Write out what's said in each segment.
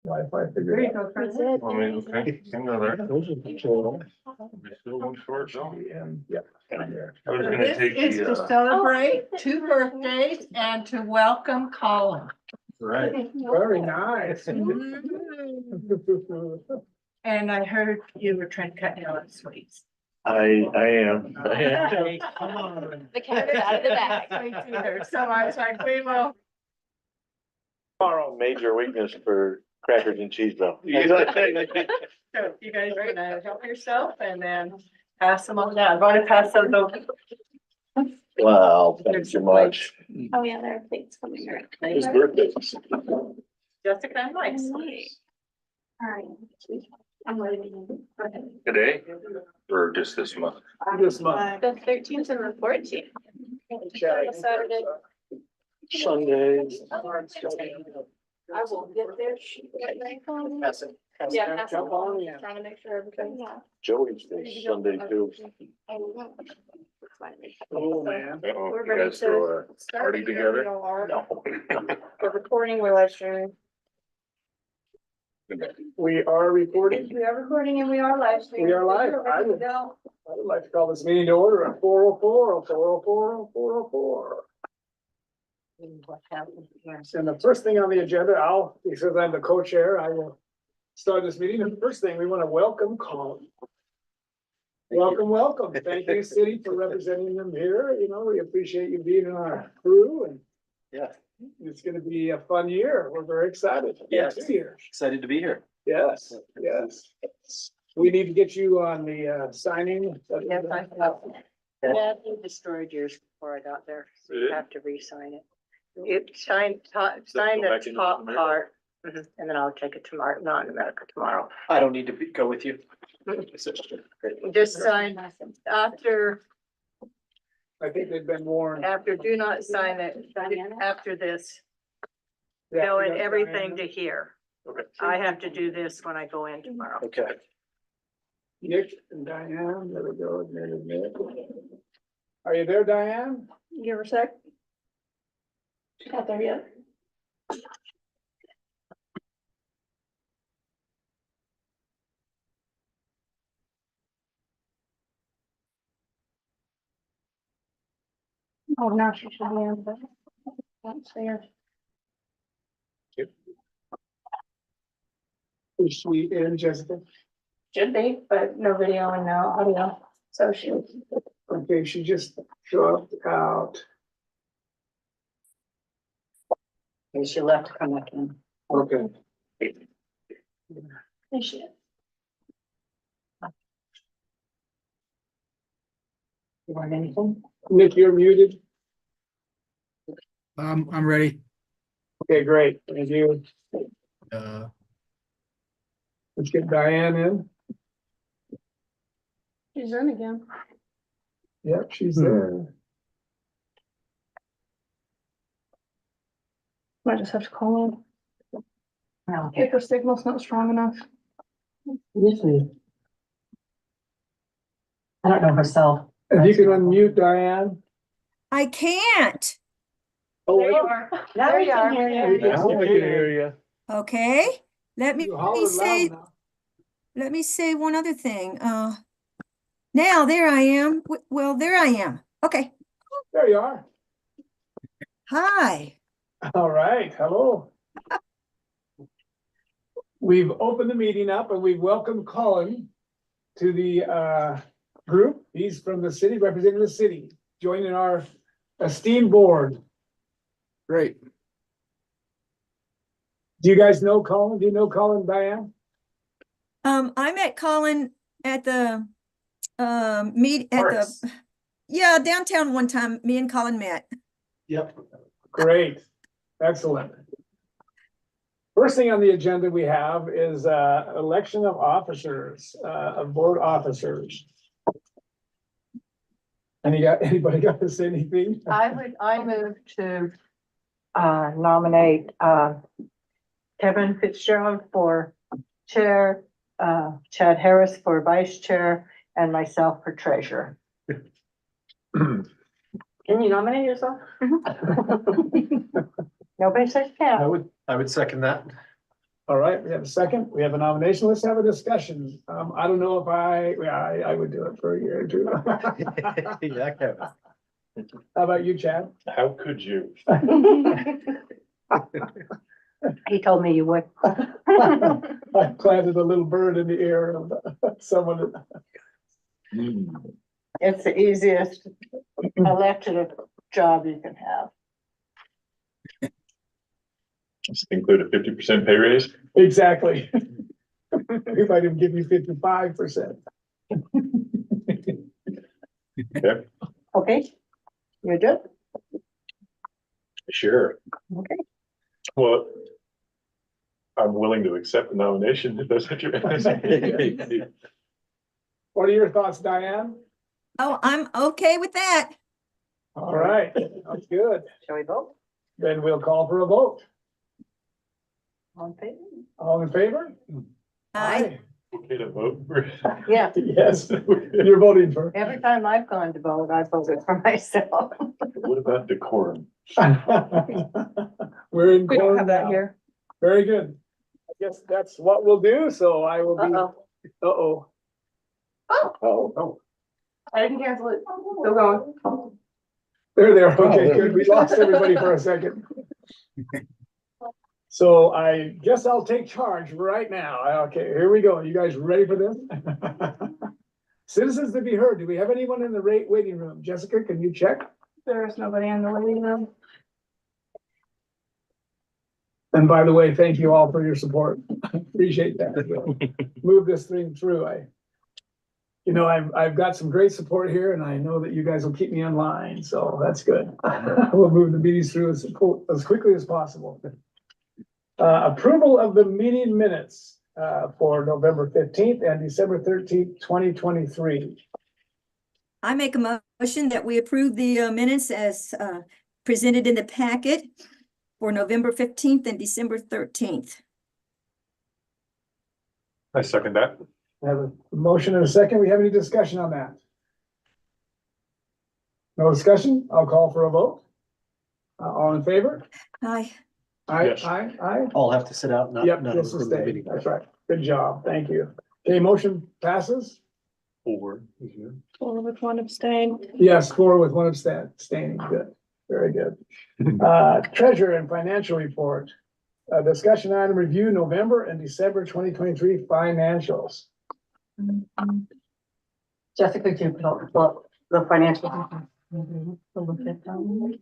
Wi-Fi There figured you out. go, That's President. it. I mean, okay, hang on there. Those are control. We still one short, though. Yep. down there. I was gonna This take is to the, celebrate 2 birthdays and to welcome Colin. Right, very nice. And I heard you were trying to cut down on sweets. I am. Come on. The cat's out of the bag. So I was like, we will. Tomorrow, major weakness for crackers and cheese though. So you guys are gonna help yourself and then pass them on down. Want to pass those over? Wow, thanks so much. Oh, yeah, there are plates coming around. His birthday. Jessica and Mike. All right. I'm waiting. Today, or just this month? This month. The 13th and the 14th. Saturday. Sundays. I will get there. Yeah, pass it along. Trying to make sure everything's. Joey's this Sunday too. Oh, man. Oh, We're you ready guys throw a to party together? We're recording, we're live streaming. We are recording. We are recording and we are live streaming. We are live. I would like to call this meeting to order at 4:04, 4:04, 4:04. And the first thing on the agenda, because I'm the co-chair, I will start this meeting. And the first thing, we want to welcome Colin. Welcome. Thank you, city, for representing them here. You know, we appreciate you being in our crew and Yeah, it's gonna be a fun year. We're very excited. Yes. 2 years. excited to be here. Yes. We need to get you on the signing. Yes, I have. Yeah, you destroyed yours before I got there, so you have to re-sign it. It sign go the back into top America? part, and then I'll take it tomorrow, not in America tomorrow. I don't need to go with you. Just sign after, I think they've been warned. do not sign it, after this, Yeah, going we got everything Diana. to here. Okay. I have to do this when I go in tomorrow. Okay. Nick and Diane, there we go. Nick. Are you there, Diane? Give her a sec. Not there yet. Oh, now she should be on, but that's there. Is she in, Jessica? Should be, but no video and no audio, so she. Okay, she just dropped out. And she left to come back in. Okay. There she is. You want anything? Nick, you're muted. I'm ready. Okay, great. Thank you. Uh, Let's get Diane in. She's in again. Yep, she's there. Might just have to call in. If her signal's not strong enough. Usually. I don't know herself. If you can unmute Diane. I can't. Oh, wait. Now you are. Now I can hear you. Okay, let me You hollered say, loud enough. let me say one other thing. Now there I am. Well, there I am. Okay. There you are. Hi. All right, hello. We've opened the meeting up and we've welcomed Colin to the group. He's from the city, representing the city, joining our esteemed board. great. Do you guys know Colin? Do you know Colin, Diane? I met Colin at the Parks. yeah, downtown one time. Me and Colin met. Yep. Great, excellent. First thing on the agenda we have is election of officers, of board officers. Anybody got to say anything? I move to nominate Kevin Fitzgerald for chair, Chad Harris for vice chair, and myself for treasurer. Can you nominate yourself? Nobody says I can. would second that. All right, we have a second. We have a nomination. Let's have a discussion. I don't know if I would do it for a year or two. Yeah, Kevin. How about you, Chad? How could you? He told me you would. I planted a little bird in the ear of someone. It's the easiest elected job you can have. Just include a 50% pay raise? Exactly. We might even give you 55%. Okay, you're good? Sure. Okay. Well, I'm willing to accept the nomination if that's what you're. What are your thoughts, Diane? Oh, I'm okay with that. All right, that's good. Shall we vote? Then we'll call for a vote. On favor? All in favor? I, Okay to vote for. Yeah, Yes, you're voting for. every time I've gone to vote, I voted for myself. What about decorum? We're in. We don't quorum have that now. here. Very good. I guess that's what we'll do, so I will be. Uh-oh. Uh-oh. Oh, I didn't cancel it. Still going. there. Okay, good. We lost everybody for a second. So I guess I'll take charge right now. Okay, here we go. You guys ready for this? Citizens to be heard. Do we have anyone in the waiting room? Jessica, can you check? There's nobody in the waiting room. And by the way, thank you all for your support. Appreciate that. We'll move this thing through. I've got some great support here and I know that you guys will keep me in line, so that's good. We'll move the meetings through as quickly as possible. Approval of the meeting minutes for November 15th and December 13th, 2023. I make a motion that we approve the minutes as presented in the packet for November 15th and December 13th. I second that. I have a motion and a second. We have any discussion on that? No discussion? I'll call for a vote. All in favor? Aye. Aye, Yes. aye. I'll have to sit out. Yep, this is staying. That's right. Good job. Thank you. Okay, motion passes. 4. Or with one abstain. Yes, 4 with 1 abstaining. Good. Very good. Treasurer and financial report. Discussion item review November and December 2023 financials. Jessica, can you put up the financial? Look at that.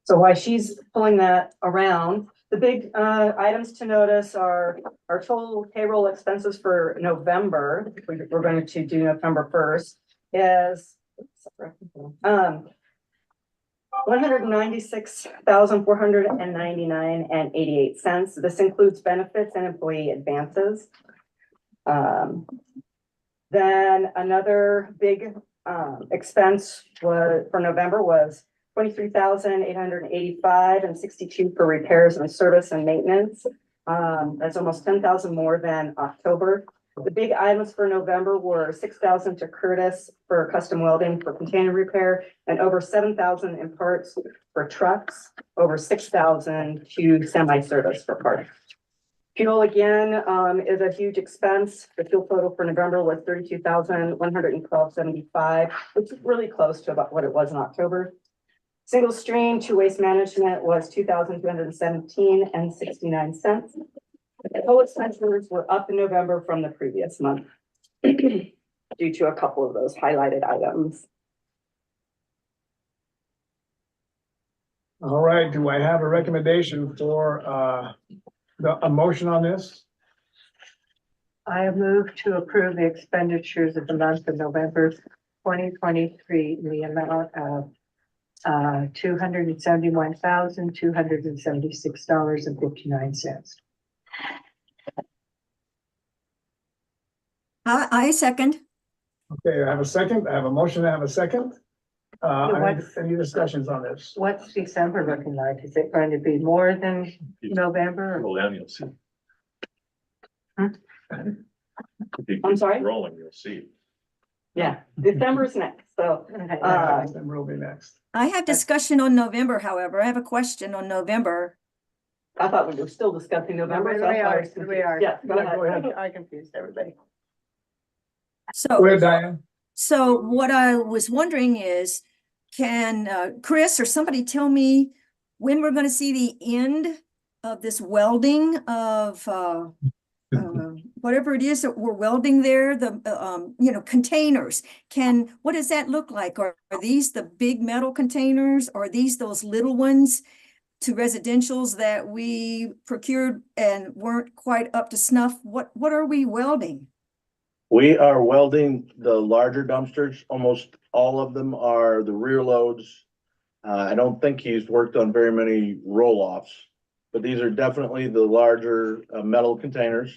So while she's pulling that around, the big items to notice are our total payroll expenses for November. We're going to do November 1st is $196,499.88. This includes benefits and employee advances. Then another big expense for November was $23,885.62 for repairs and service and maintenance. That's almost 10,000 more than October. The big items for November were 6,000 to Curtis for custom welding for container repair and over 7,000 in parts for trucks, over 6,000 to semi-service for parts. Fuel again is a huge expense. The fuel total for November was $32,112.75, which is really close to about what it was in October. Single stream to waste management was $2,217.69. Total expenditures were up in November from the previous month due to a couple of those highlighted items. All right, do I have a recommendation for a motion on this? I move to approve the expenditures of the month of November 2023 in the amount of $271,276.59. I second. Okay, I have a second. I have a motion. I have a second. Any discussions on this? What's December looking like? Is it going to be more than November? Roll down, you'll see. I'm sorry? Rolling, you'll see. Yeah, December's next, so, December will be next. I have discussion on November, however. I have a question on November. I thought we were still discussing November. so that's why I was confused. Yeah, go Yeah, go ahead. ahead. I confused everybody. Go So, ahead, Diane. so what I was wondering is, can Chris or somebody tell me when we're gonna see the end of this welding of whatever it is that we're welding there, the containers? What does that look like? Are these the big metal containers? Are these those little ones to residentials that we procured and weren't quite up to snuff? What are we welding? We are welding the larger dumpsters. Almost all of them are the rear loads. I don't think he's worked on very many roll-offs, but these are definitely the larger metal containers.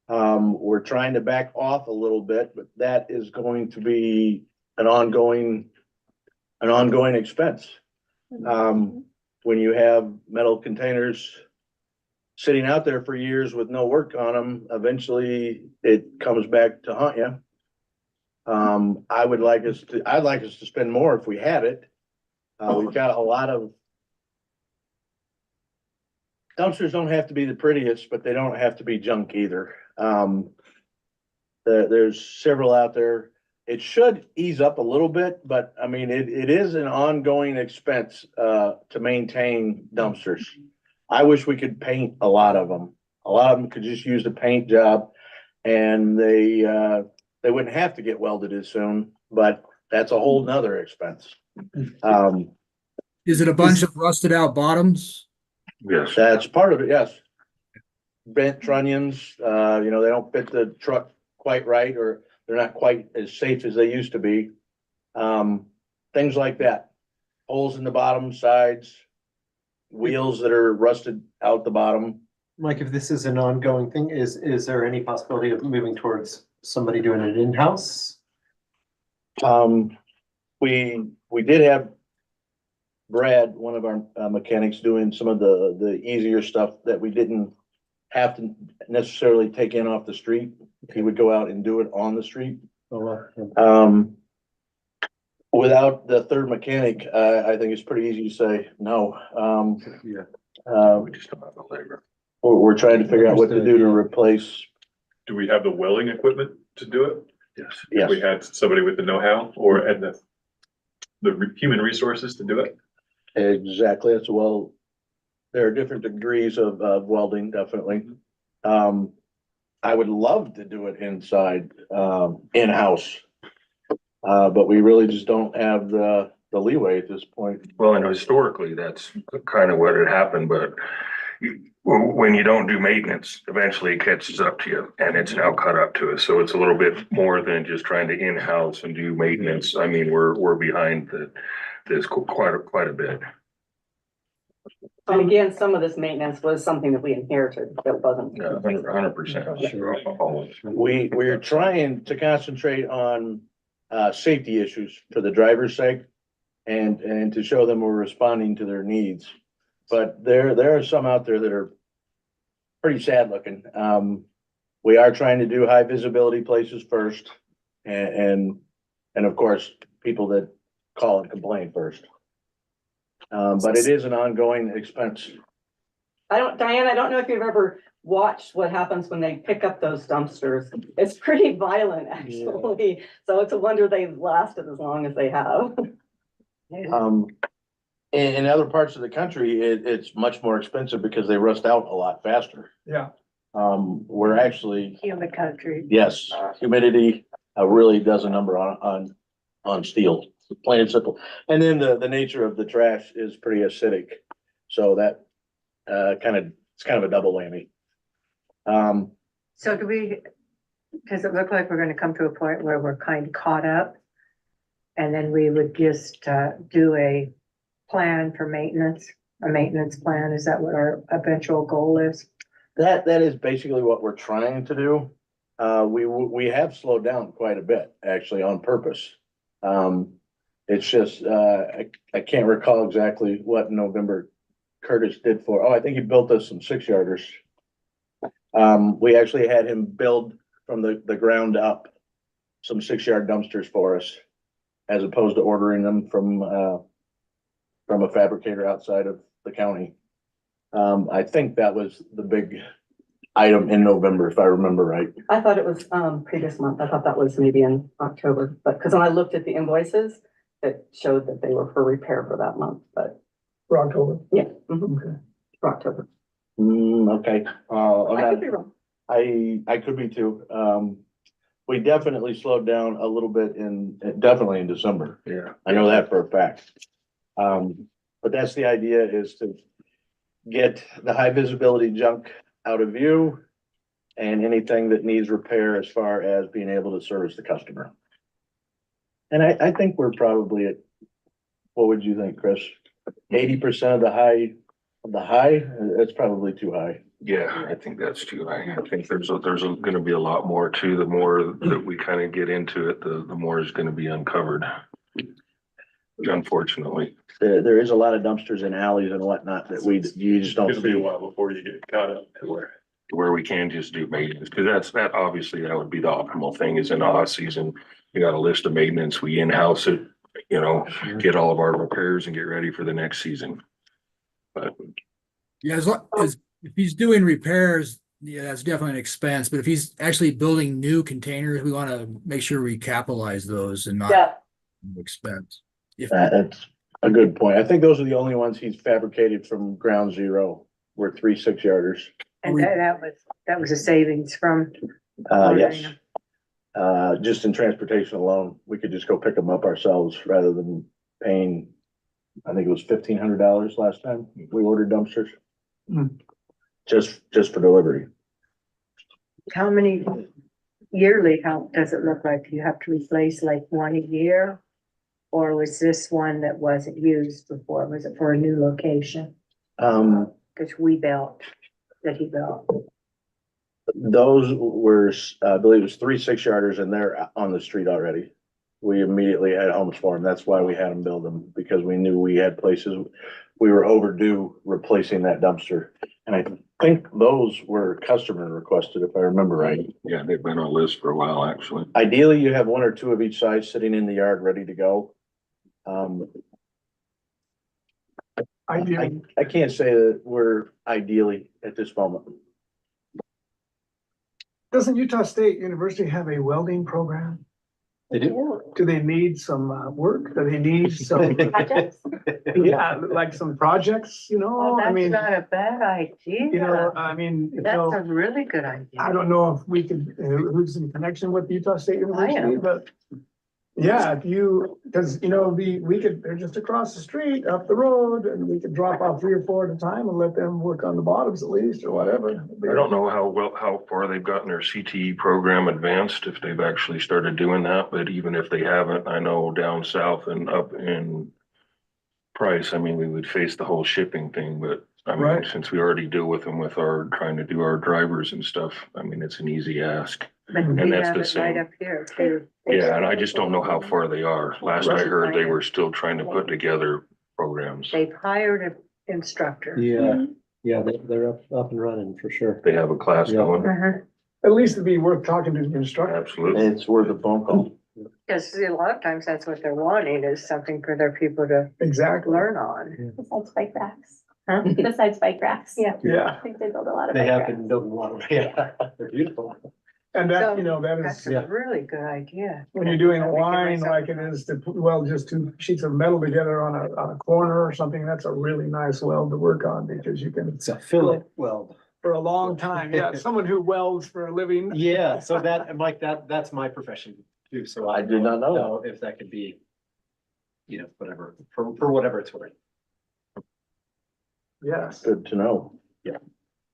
We're trying to back off a little bit, but that is going to be an ongoing expense. When you have metal containers sitting out there for years with no work on them, eventually it comes back to haunt you. I'd like us to spend more if we had it. We've got a lot of dumpsters. Don't have to be the prettiest, but they don't have to be junk either. There's several out there. It should ease up a little bit, but I mean, it is an ongoing expense to maintain dumpsters. I wish we could paint a lot of them. A lot of them could just use the paint job, and they wouldn't have to get welded as soon, but that's a whole nother expense. Is it a bunch of rusted out bottoms? Yes. That's part of it, yes. Bent trunnions, they don't fit the truck quite right, or they're not quite as safe as they used to be. Things like that. Holes in the bottom, sides, wheels that are rusted out the bottom. Mike, if this is an ongoing thing, is there any possibility of moving towards somebody doing it in-house? We did have Brad, one of our mechanics, doing some of the easier stuff that we didn't have to necessarily take in off the street. He would go out and do it on the street. Without the third mechanic, I think it's pretty easy to say no. We just don't have the labor. We're trying to figure out what to do to replace. Do we have the welding equipment to do it? Yes. Yes. If we had somebody with the know-how and the human resources to do it? Exactly. That's well, there are different degrees of welding, definitely. I would love to do it inside, in-house. But we really just don't have the leeway at this point. Well, and historically, that's kind of what had happened, but when you don't do maintenance, eventually it catches up to you and it's now caught up to us. So it's a little bit more than just trying to in-house and do maintenance. I mean, we're behind this quite a bit. And again, some of this maintenance was something that we inherited that wasn't. Yeah, 100%. We're trying to concentrate on safety issues for the driver's sake and to show them we're responding to their needs. But there are some out there that are pretty sad looking. We are trying to do high visibility places first, and of course, people that call and complain first. But it is an ongoing expense. Diane, I don't know if you've ever watched what happens when they pick up those dumpsters. It's pretty violent, actually. So it's a wonder they've lasted as long as they have. In other parts of the country, it's much more expensive because they rust out a lot faster. Yeah. We're actually, Humid country. yes, humidity really does a number on steel, plain and simple. And then the nature of the trash is pretty acidic. So that it's kind of a double whammy. So does it look like we're gonna come to a point where we're kind of caught up? And then we would just do a plan for maintenance, a maintenance plan? Is that what our eventual goal is? That is basically what we're trying to do. We have slowed down quite a bit, actually, on purpose. It's just, I can't recall exactly what in November Curtis did for, I think he built us some 6-yarders. We actually had him build from the ground up, some 6-yard dumpsters for us, as opposed to ordering them from a fabricator outside of the county. I think that was the big item in November, if I remember right. I thought it was, previous month. I thought that was maybe in October, but because when I looked at the invoices, it showed that they were for repair for that month, but For October. yeah. mhm, Okay. For October. Okay, I'm I could not, be wrong. I could be too. We definitely slowed down a little bit definitely in December. Yeah. I know that for a fact. But that's the idea, is to get the high visibility junk out of view and anything that needs repair as far as being able to service the customer. And I think we're probably at, what would you think, Chris? 80% of the high, that's probably too high. Yeah, I think that's too high. I think there's gonna be a lot more too. The more that we kind of get into it, the more is gonna be uncovered. Unfortunately. There is a lot of dumpsters in alleys and whatnot that you just don't It'll be a see. while before you get caught up. Where we can just do maintenance, because that obviously that would be the optimal thing, is in the off season, you got a list of maintenance, we in-house it, get all of our repairs and get ready for the next season. But Yeah, if he's doing repairs, yeah, that's definitely an expense, but if he's actually building new containers, we want to make sure we capitalize those and not Yeah, expense. If, That's a good point. I think those are the only ones he's fabricated from ground zero, were 3 6-yarders. And that was a savings from. Yes. Just in transportation alone, we could just go pick them up ourselves rather than paying, I think it was $1,500 last time we ordered dumpsters. Hmm. Just for delivery. How many yearly, how does it look like? Do you have to replace like one a year? Or was this one that wasn't used before? Was it for a new location? Cause he built. Those were, I believe it was 3 6-yarders, and they're on the street already. We immediately had homes for them. That's why we had them build them, because we knew we had places, we were overdue replacing that dumpster. And I think those were customer requested, if I remember right. yeah, they've been on a list for a while, actually. Ideally, you have 1 or 2 of each size sitting in the yard ready to go. Ideally, I can't say that we're ideally at this moment. doesn't Utah State University have a welding program? They do. Do they need some work? Do they need some, projects. yeah, like some projects, Oh, I that's mean, not a bad idea. I mean, That's a really good idea. I don't know if we could, who's in connection with Utah State University, am. but yeah, if you, because they're just across the street, up the road, and we could drop off 3 or 4 at a time and let them work on the bottoms at least, or whatever. I don't know how far they've gotten their CTE program advanced, if they've actually started doing that, but even if they haven't, I know down south and up in Price, I mean, we would face the whole shipping thing, but I mean, Right. since we already deal with them with our trying to do our drivers and stuff, I mean, it's an easy ask. But we And that's have the it right same. up here too. Yeah, and I just don't know how far they are. Last I Right. heard, they were still trying to put together programs. They've hired an instructor. Yeah, they're up and running for sure. They have a class Yeah. going. At least it'd be worth talking to the instructor. Absolutely. It's worth a phone call. Because a lot of times that's what they're wanting, is something for their people to Exactly, learn on. Besides bike racks. Huh? Besides bike racks. Yeah. yeah, I think they build a lot of They bike have racks. been building a lot of, yeah, they're beautiful. and that, So, that That's is, a really good idea. when you're doing a I'm making line myself- like it is to put, just 2 sheets of metal together on a corner or something, that's a really nice weld to work on, because you can, It's a fillet weld. for a long time, yeah, someone who welds for a living. Yeah, so that, Mike, that's my profession too, so. I did not know If that could be, whatever, for whatever it's worth. Yes, Good to know.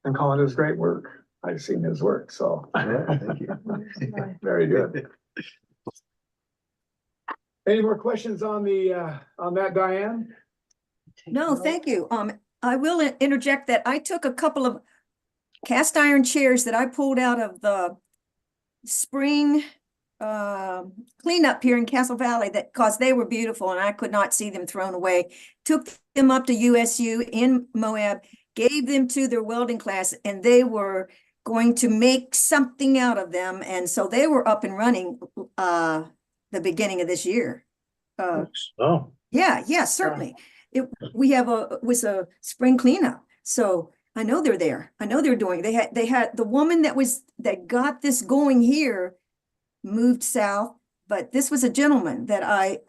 and Colin does great work. I've seen his work, so. Thank you. Very good. Any more questions on that, Diane? No, thank you. I will interject that I took a couple of cast iron chairs that I pulled out of the spring cleanup here in Castle Valley, that, cause they were beautiful and I could not see them thrown away. Took them up to USU in Moab, gave them to their welding class, and they were going to make something out of them. And so they were up and running the beginning of this year. Oh, Yeah, certainly. We have was a spring cleanup. So I know they're there. I know they're doing, they had the woman that got this going here moved south, but this was a gentleman that I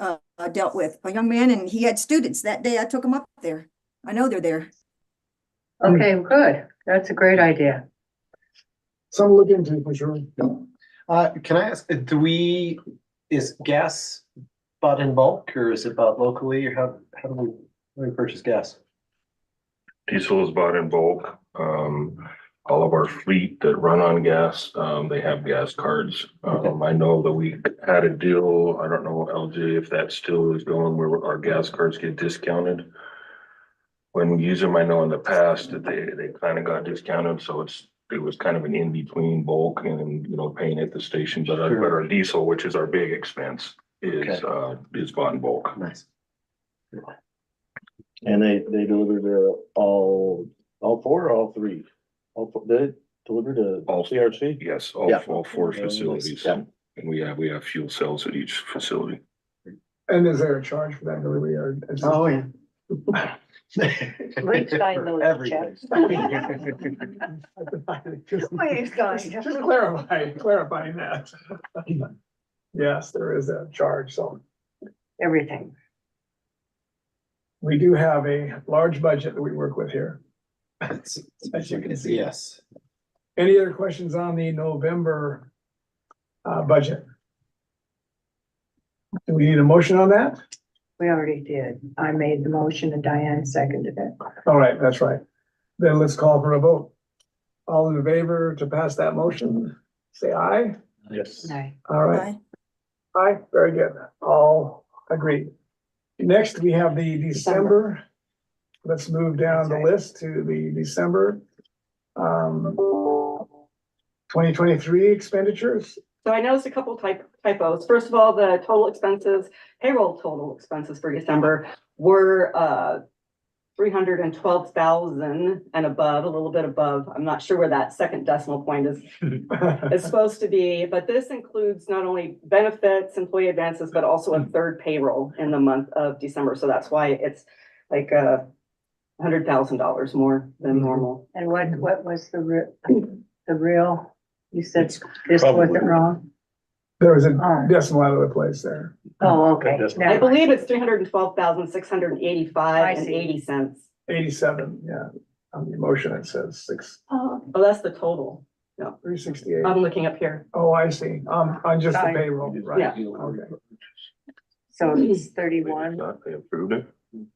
dealt with, a young man, and he had students. That day I took him up there. I know they're there. Okay, good. That's a great idea. Some look into for sure. Can I ask, is gas bought in bulk or is it bought locally or how do we purchase gas? Diesel is bought in bulk. All of our fleet that run on gas, they have gas cards. I know that we had a deal, I don't know, LJ, if that still is going where our gas cards get discounted. When we use them, I know in the past that they kind of got discounted, so it was kind of an in-between bulk and, paying at the station, but our diesel, which is our big expense, is bought in bulk. Nice. and they deliver to all four or all three? They deliver to All. CRC? Yes, Yeah. all four facilities. Yeah. And we have fuel cells at each facility. And is there a charge for that delivery or? Yeah. Rick's buying those Everything. checks. Just Please, guys. just clarifying that. Yes, there is a charge, so Everything. we do have a large budget that we work with here. As you can see. Yes. Any other questions on the November budget? Do we need a motion on that? We already did. I made the motion and Diane seconded it. All right, that's right. Then let's call for a vote. All in favor to pass that motion, say aye. Yes. Aye. All right. Aye, very good. All agreed. Next, we have the December. Let's move down the That's right. list to the December 2023 expenditures. So I noticed a couple typos. First of all, the total expenses, payroll total expenses for December were 312,000 and above, a little bit above. I'm not sure where that second decimal point is supposed to be, but this includes not only benefits, employee advances, but also a third payroll in the month of December. So that's why it's like $100,000 more than normal. And what was the real, you said this Probably. wasn't wrong? There was a Oh. decimal out of the place there. Oh, okay. That's- Never I mind. believe it's 312,685 I and see. 80 cents. 87, yeah. On the motion, it says Oh, that's the total. 368. I'm looking up here. Oh, I see. On just the Sorry. payroll, right? Yeah. Okay. So it's They approved it.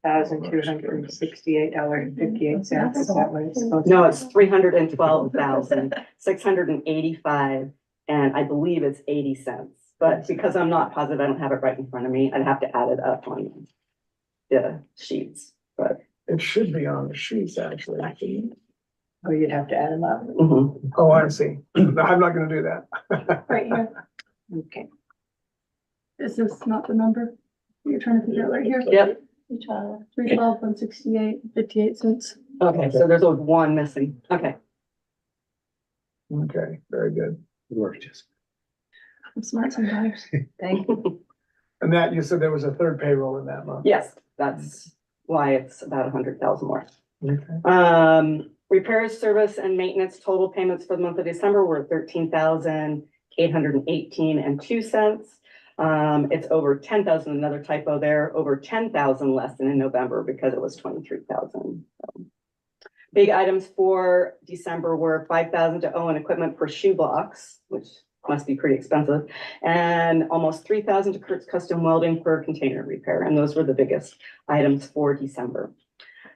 $31,268.58. Is that what it's supposed to be? No, it's 312,685, and I believe it's 80 cents. But because I'm not positive, I don't have it right in front of me, I'd have to add it up on the sheets, but. It should be on the sheets, actually. Oh, you'd have to add them up. Oh, I see. I'm not gonna do that. Right here. Okay. Is this not the number you're trying to figure out right here? Yep. 312, 168, 58 cents. Okay, so there's a one missing. Okay. Okay, very good. Good work, Jessica. I'm smart sometimes. Thank you. And that, you said there was a third payroll in that month? Yes, that's why it's about 100,000 more. Okay. Repairs, service and maintenance total payments for the month of December were 13,818.02 cents. It's over 10,000, another typo there, over 10,000 less than in November because it was 23,000. Big items for December were 5,000 to own equipment for shoe blocks, which must be pretty expensive, and almost 3,000 to Kurt's Custom Welding for container repair. And those were the biggest items for December.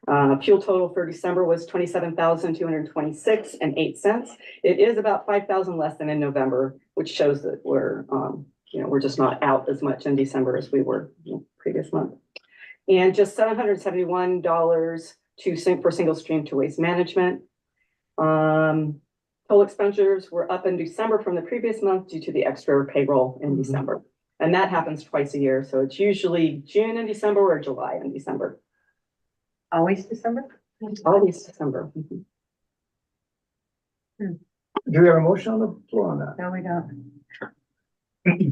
Fuel total for December was 27,226.08 cents. It is about 5,000 less than in November, which shows that we're just not out as much in December as we were previous month. And just $771 for single stream to waste management. Total expenditures were up in December from the previous month due to the extra payroll in December. And that happens twice a year. So it's usually June and December or July and December. Always December? Always December. Do we have a motion on the floor on that? No, we don't.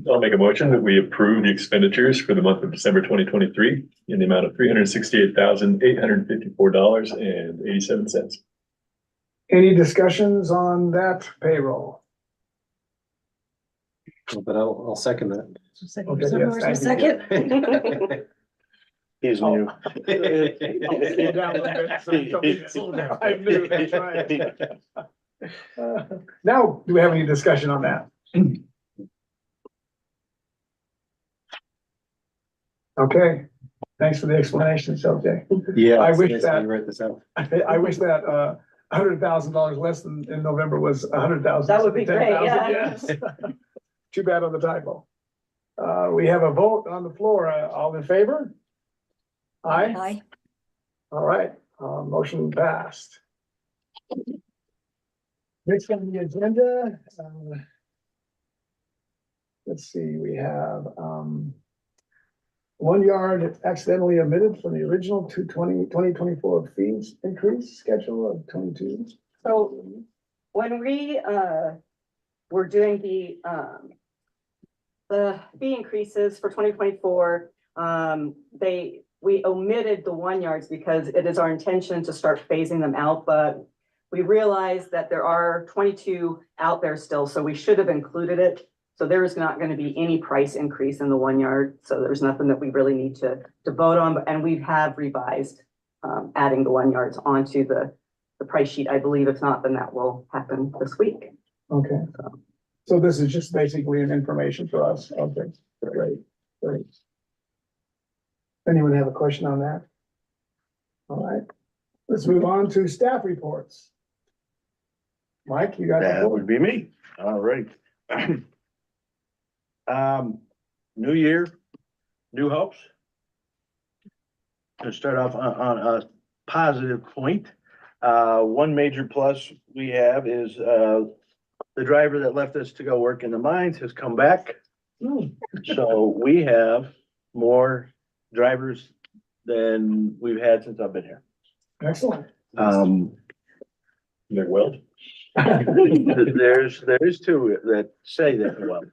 I'll make a motion that we approve the expenditures for the month of December 2023 in the amount of $368,854.87. Any discussions on that payroll? But I'll second that. Okay, yes, thank you. Second. He's new. Slow down a little bit. Slow down. I'm new, that's right. Now, do we have any discussion on that? Okay, thanks for the explanation, okay. Yeah. I wish Nice that- you write this out. I wish that $100,000 less than in November was 100,000. That would be great, 10,000, yeah. yes. Too bad on the typo. We have a vote on the floor. All in favor? Aye. Aye. All right, motion passed. Next on the agenda, let's see, we have, 1 yard accidentally omitted from the original 2024 fees increase schedule of 22. So when we were doing the fee increases for 2024, we omitted the 1 yards because it is our intention to start phasing them out, but we realized that there are 22 out there still, so we should have included it. So there is not going to be any price increase in the 1 yard. So there's nothing that we really need to vote on, and we have revised adding the 1 yards onto the price sheet. I believe if not, then that will happen this week. Okay, so this is just basically an information for us. Okay, great, great. Anyone have a question on that? All right, let's move on to staff reports. Mike, you got the That floor. would be me. All right. New year, new hopes. To start off on a positive point, one major plus we have is, the driver that left us to go work in the mines has come back. So we have more drivers than we've had since I've been here. Excellent. They're weld. There's two that say that, well,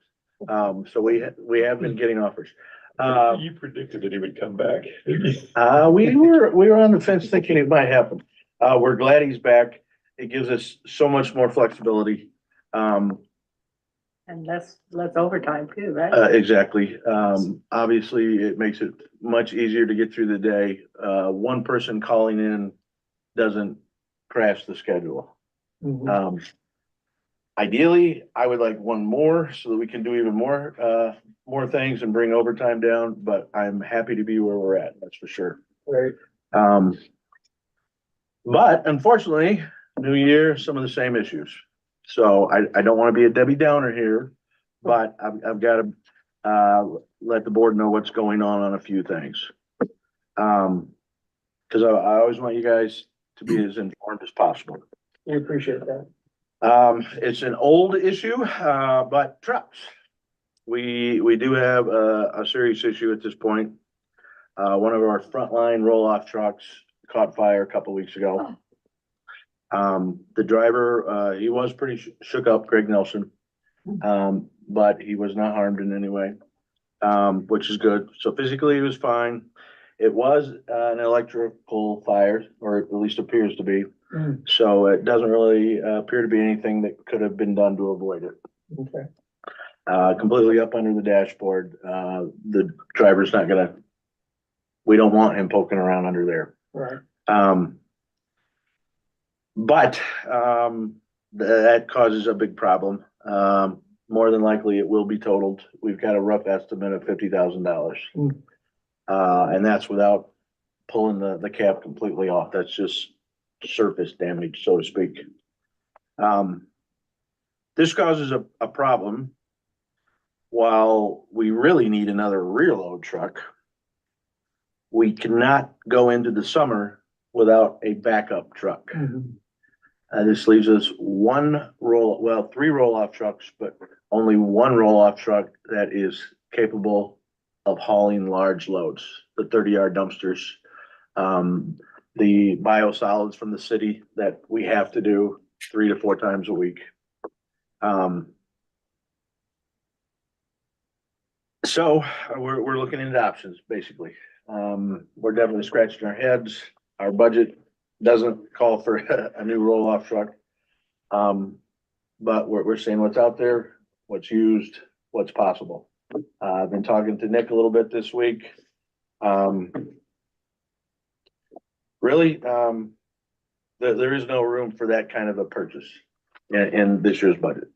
so we have been getting offers. You predicted that he would come back. We were on the fence thinking it might happen. We're glad he's back. It gives us so much more flexibility. And less overtime too, right? Exactly. Obviously, it makes it much easier to get through the day. One person calling in doesn't crash the schedule. Mhm. Ideally, I would like one more so that we can do even more things and bring overtime down, but I'm happy to be where we're at, that's for sure. Great. But unfortunately, new year, some of the same issues. So I don't want to be a Debbie Downer here, but I've got to let the board know what's going on a few things. Cause I always want you guys to be as informed as possible. We appreciate that. It's an old issue, but trucks. We do have a serious issue at this point. One of our frontline roll-off trucks caught fire a couple weeks ago. The driver, he was pretty shook up, Greg Nelson. But he was not harmed in any way, which is good. So physically, he was fine. It was an electrical fire, or at least appears to be. So it doesn't really appear to be anything that could have been done to avoid it. Okay. Completely up under the dashboard. The driver's not gonna, we don't want him poking around under there. Right. But that causes a big problem. More than likely, it will be totaled. We've got a rough estimate of $50,000. And that's without pulling the cab completely off. That's just surface damage, so to speak. This causes a problem. While we really need another rear load truck, we cannot go into the summer without a backup truck. This leaves us three roll-off trucks, but only one roll-off truck that is capable of hauling large loads, the 30-yard dumpsters. The biosolids from the city that we have to do 3 to 4 times a week. So we're looking into options, basically. We're definitely scratching our heads. Our budget doesn't call for a new roll-off truck. But we're seeing what's out there, what's used, what's possible. I've been talking to Nick a little bit this week. Really, there is no room for that kind of a purchase in this year's budget.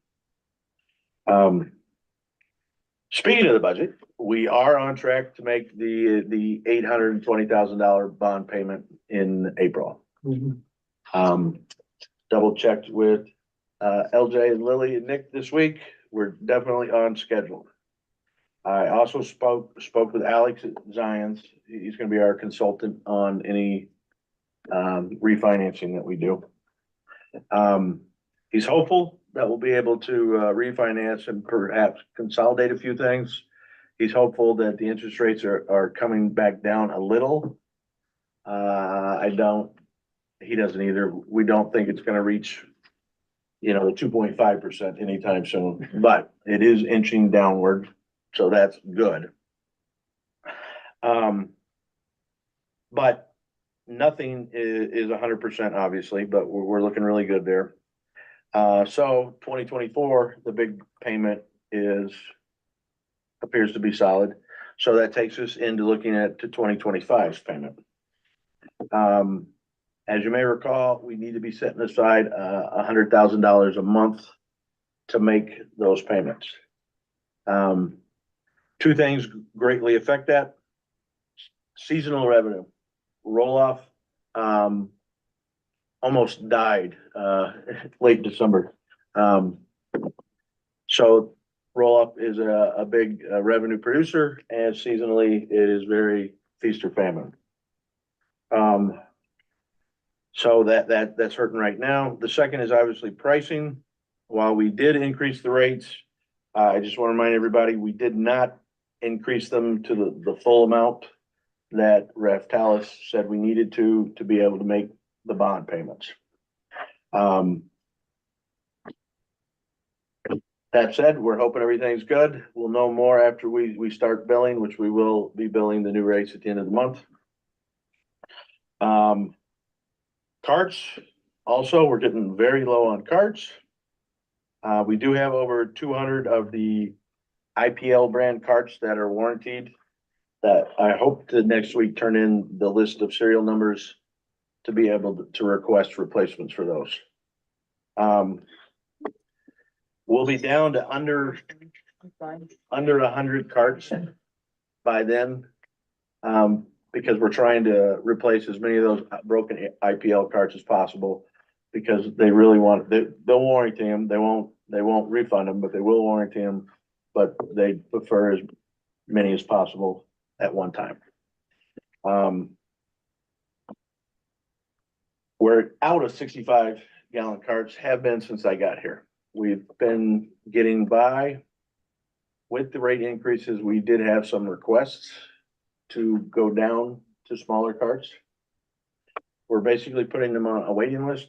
Speaking of the budget, we are on track to make the $820,000 bond payment in April. Double checked with LJ and Lily and Nick this week. We're definitely on schedule. I also spoke with Alex at Zions. He's gonna be our consultant on any refinancing that we do. He's hopeful that we'll be able to refinance and perhaps consolidate a few things. He's hopeful that the interest rates are coming back down a little. He doesn't either. We don't think it's gonna reach, the 2.5% anytime soon, but it is inching downward, so that's good. But nothing is 100% obviously, but we're looking really good there. So 2024, the big payment appears to be solid. So that takes us into looking at to 2025's payment. As you may recall, we need to be setting aside $100,000 a month to make those payments. Two things greatly affect that. Seasonal revenue, roll-off, almost died late December. So roll-up is a big revenue producer, and seasonally it is very feast or famine. So that's hurting right now. The second is obviously pricing. While we did increase the rates, I just want to remind everybody, we did not increase them to the full amount that Raftalis said we needed to be able to make the bond payments. That said, we're hoping everything's good. We'll know more after we start billing, which we will be billing the new rates at the end of the month. Carts, also, we're getting very low on carts. We do have over 200 of the IPL brand carts that are warranted, that I hope to next week turn in the list of serial numbers to be able to request replacements for those. We'll be down to under 100 carts by then, because we're trying to replace as many of those broken IPL carts as possible, because they really they'll warranty them. They won't refund them, but they will warranty them, but they prefer as many as possible at one time. We're out of 65-gallon carts, have been since I got here. We've been getting by with the rate increases. We did have some requests to go down to smaller carts. We're basically putting them on a waiting list.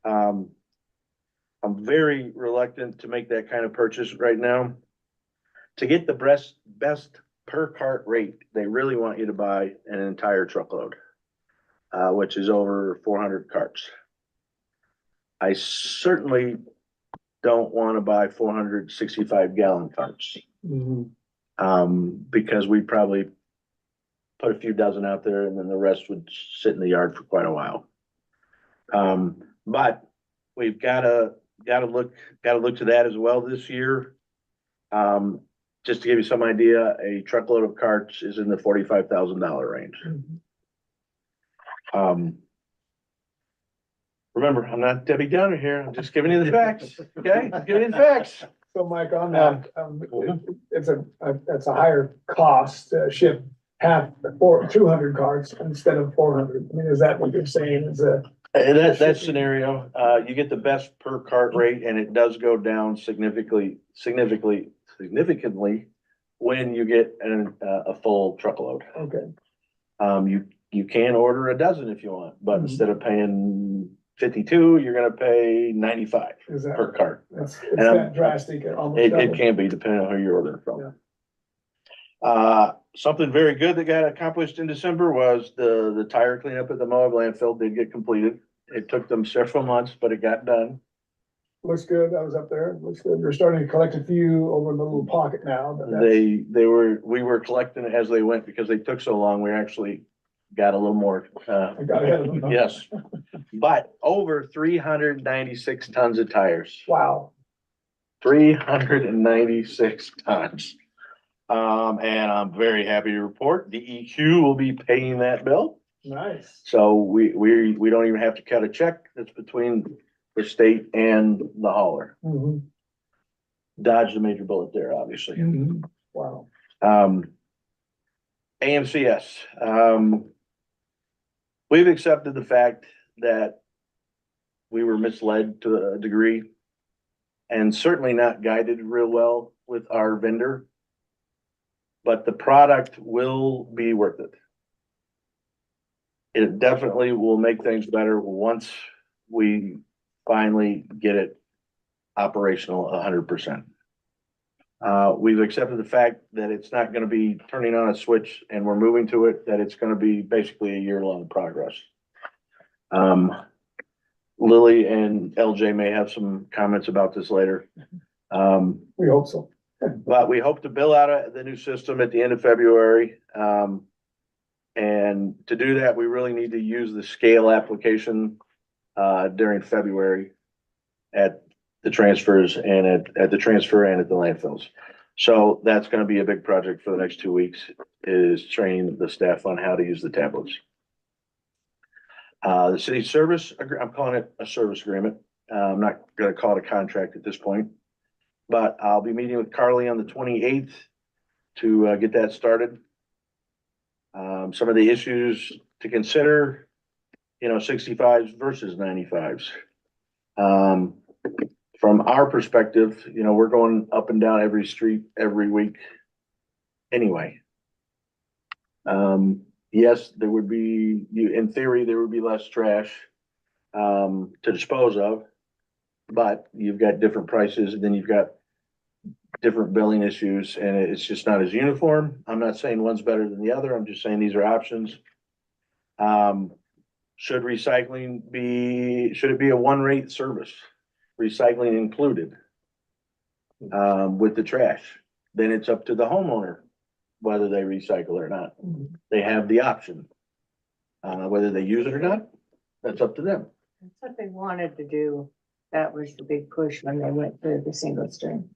I'm very reluctant to make that kind of purchase right now. To get the best per cart rate, they really want you to buy an entire truckload, which is over 400 carts. I certainly don't want to buy 465-gallon carts. Because we probably put a few dozen out there and then the rest would sit in the yard for quite a while. But we've gotta look to that as well this year. Just to give you some idea, a truckload of carts is in the $45,000 range. Remember, I'm not Debbie Downer here. I'm just giving you the facts. Okay, I'm giving you the facts. So Mike, on that, it's a higher cost to ship half or 200 carts instead of 400. I mean, is that what you're saying? Is that scenario, you get the best per cart rate, and it does go down significantly when you get a full truckload. Okay. You can order a dozen if you want, but instead of paying 52, you're gonna pay 95 Is that, per cart. it's And I'm- that drastic, almost It double. can be depending on who you're ordering Yeah. from. Something very good that got accomplished in December was the tire cleanup at the Moab landfill did get completed. It took them several months, but it got done. Looks good. I was up there. Looks good. They're starting to collect a few over in the little pocket now, but that's, We were collecting it as they went because they took so long. We actually got a little more, I got ahead of them. yes. But over 396 tons of tires, Wow. 396 tons. And I'm very happy to report the EQ will be paying that bill. Nice. So we don't even have to cut a check. It's between the state and the hauler. Mhm. Dodged a major bullet there, obviously. Mhm. Wow. AMCS, we've accepted the fact that we were misled to a degree and certainly not guided real well with our vendor. But the product will be worth it. It definitely will make things better once we finally get it operational 100%. We've accepted the fact that it's not gonna be turning on a switch and we're moving to it, that it's gonna be basically a year-long progress. Lily and LJ may have some comments about this later. We hope so. But we hope to bill out the new system at the end of February. And to do that, we really need to use the scale application during February at the transfers and at the transfer and at the landfills. So that's gonna be a big project for the next 2 weeks, is training the staff on how to use the tablets. The city service, I'm calling it a service agreement. I'm not gonna call it a contract at this point. But I'll be meeting with Carly on the 28th to get that started. Some of the issues to consider, 65s versus 95s. From our perspective, we're going up and down every street every week anyway. Yes, there would be, in theory, there would be less trash to dispose of. But you've got different prices and then you've got different billing issues and it's just not as uniform. I'm not saying one's better than the other. I'm just saying these are options. Should recycling should it be a one rate service? Recycling included with the trash. Then it's up to the homeowner whether they recycle or not. They have the option. Whether they use it or not, that's up to them. That's what they wanted to do. That was the big push when they went to the single stream.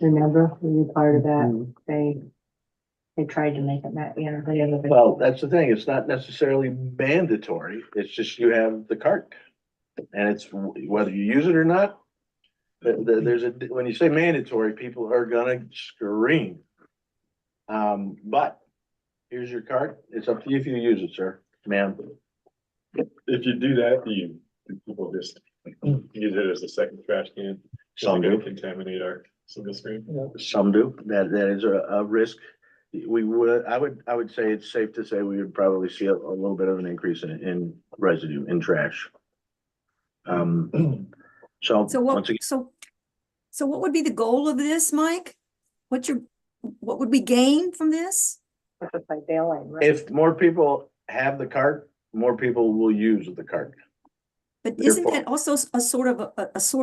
Remember, were you part of that? They tried to make it that, Well, that's the thing. It's not necessarily mandatory. It's just you have the cart. And it's whether you use it or not. When you say mandatory, people are gonna scream. But here's your cart. It's up to you if you use it, sir, ma'am. If you do that, people just use it as a second trash can. Some Gonna do. contaminate our single stream. Some do. That is a risk. I would say it's safe to say we would probably see a little bit of an increase in residue, in trash. So So once what, again, so what would be the goal of this, Mike? What would we gain from this? By bailing, right? if more people have the cart, more people will use the cart. But isn't Therefore- that also a sort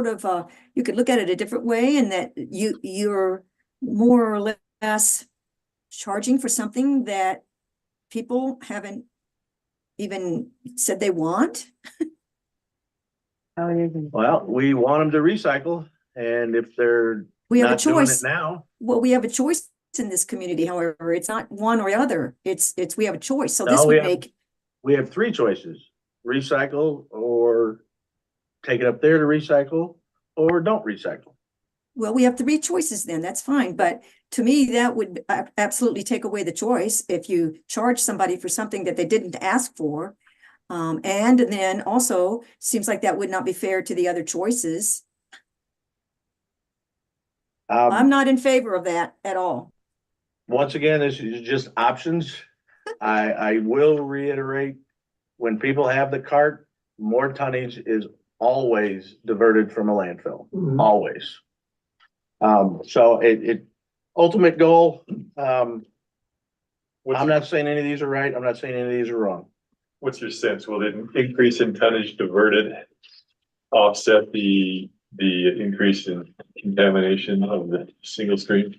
of, you could look at it a different way and that you're more or less charging for something that people haven't even said they want? Oh, you can. Well, we want them to recycle, and if they're We have a not doing it choice. now, Well, we have a choice in this community, however, it's not one or the other. It's, we have a choice. So No, this we would have- make, we have 3 choices: recycle, or take it up there to recycle, or don't recycle. well, we have 3 choices then, that's fine. But to me, that would absolutely take away the choice if you charge somebody for something that they didn't ask for. And then also, seems like that would not be fair to the other choices. I'm not in favor of that at all. Once again, this is just options. I will reiterate, when people have the cart, more tonnage is always diverted from a landfill, always. So it, ultimate goal, I'm not saying any of these are right. I'm not saying any of these are wrong. What's your sense? Will the increase in tonnage diverted offset the increase in contamination of the single stream?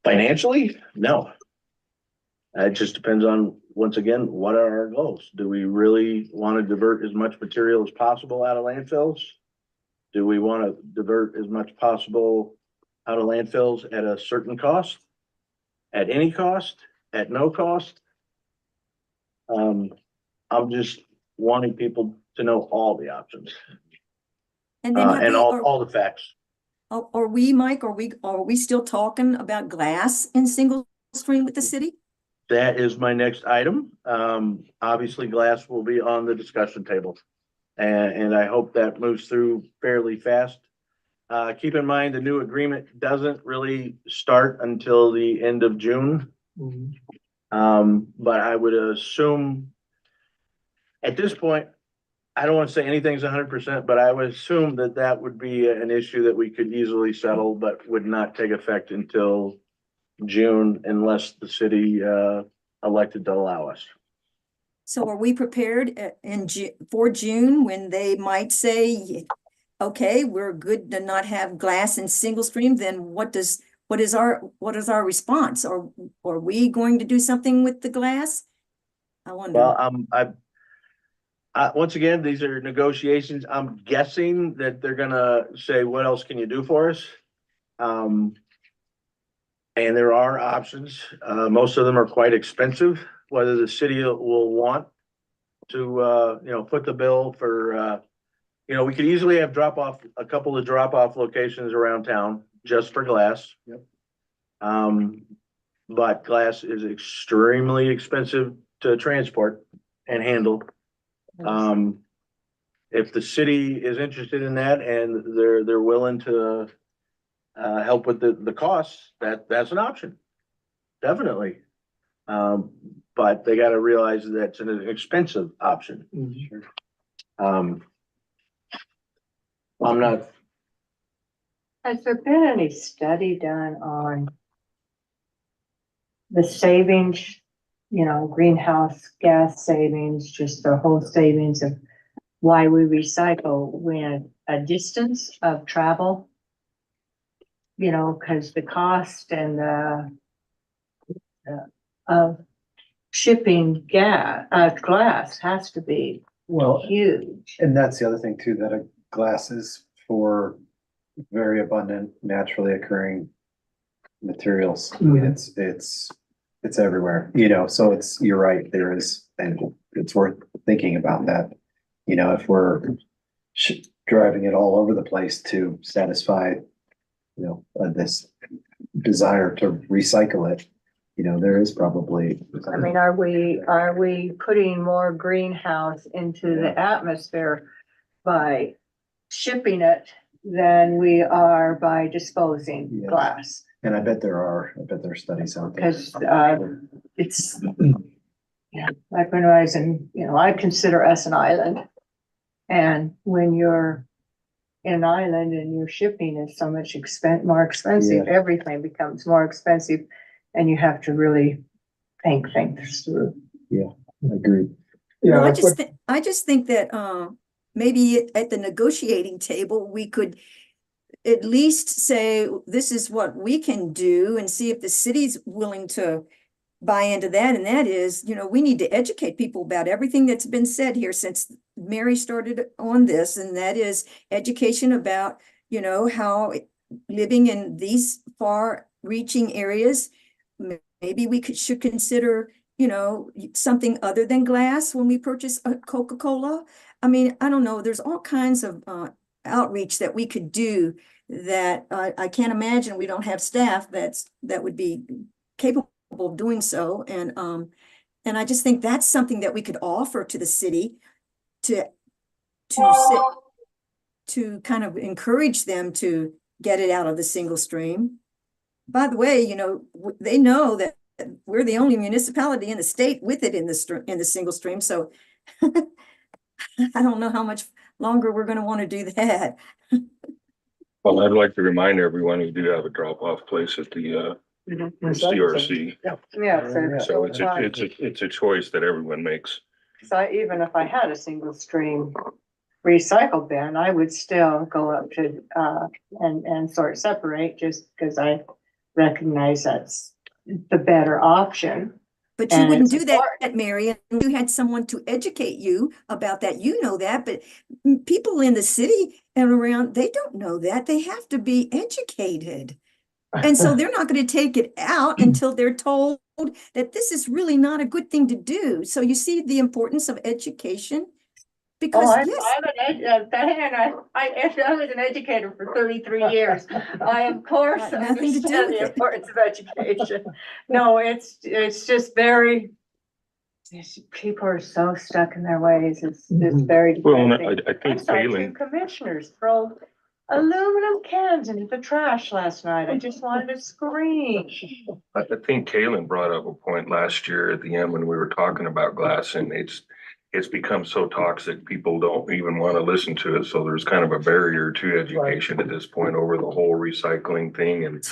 Financially, no. It just depends on, once again, what are our goals? Do we really want to divert as much material as possible out of landfills? Do we want to divert as much possible out of landfills at a certain cost? At any cost? At no cost? I'm just wanting people to know all the options, And then have and we- all the facts. are we, Mike, are we still talking about glass in single stream with the city? That is my next item. Obviously, glass will be on the discussion table. And I hope that moves through fairly fast. Keep in mind, the new agreement doesn't really start until the end of June. But I would assume at this point, I don't want to say anything's 100%, but I would assume that that would be an issue that we could easily settle, but would not take effect until June unless the city elected to allow us. So are we prepared for June when they might say, okay, we're good to not have glass in single stream? Then what is our response? Are we going to do something with the glass? I wonder. Well, once again, these are negotiations. I'm guessing that they're gonna say, what else can you do for us? And there are options. Most of them are quite expensive, whether the city will want to, put the bill for, we could easily have a couple of drop-off locations around town just for glass. Yep. But glass is extremely expensive to transport and handle. If the city is interested in that and they're willing to help with the costs, that's an option. Definitely. But they gotta realize that's an expensive option. I'm not, Has there been any study done on the savings, greenhouse gas savings, just the whole savings of why we recycle when a distance of travel? Because the cost and of shipping glass has to be Well, huge. and that's the other thing too, that a glass is for very abundant, naturally occurring materials. I mean, it's everywhere, so you're right, there is, and it's worth thinking about that. If we're driving it all over the place to satisfy, this desire to recycle it, there is probably. I mean, are we putting more greenhouse into the atmosphere by shipping it than we are by disposing Yeah. glass? And I bet there are studies out there. Because, it's, like when I was in, I consider us an island. And when you're in an island and your shipping is so much more expensive, Yeah. everything becomes more expensive. And you have to really think things through. I agree. Yeah, Well, that's what, I just think that maybe at the negotiating table, we could at least say, this is what we can do, and see if the city's willing to buy into that. And that is, we need to educate people about everything that's been said here since Mary started on this, and that is education about, how living in these far-reaching areas, maybe we should consider, something other than glass when we purchase a Coca-Cola. I mean, I don't know, there's all kinds of outreach that we could do that I can't imagine we don't have staff that would be capable of doing so. And I just think that's something that we could offer to the city to kind of encourage them to get it out of the single stream. By the way, they know that we're the only municipality in the state with it in the single stream. So I don't know how much longer we're gonna want to do that. Well, I'd like to remind everyone, we do have a drop-off place at the CRC. Yeah, So it's a choice that everyone makes. So even if I had a single stream recycle bin, I would still go up to, and sort of separate just because I recognize that's the better option. But you And wouldn't it's do that, Mary, and you had someone to educate you about that. You know that, but people in the city and around, they don't know that. They have to be educated. And so they're not going to take it out until they're told that this is really not a good thing to do. So you see the importance of education? Because Oh, yes, I was an educator for 33 years. I, of course, Got nothing to do understand with the it. importance of education. No, it's just very, people are so stuck in their ways. It's very Well, and depressing. I I think saw two Galen, commissioners throw aluminum cans into the trash last night. I just wanted to scream. I think Kalen brought up a point last year at the end when we were talking about glass, and it's become so toxic, people don't even want to listen to it. So there's kind of a barrier to education at this point over the whole recycling thing. And,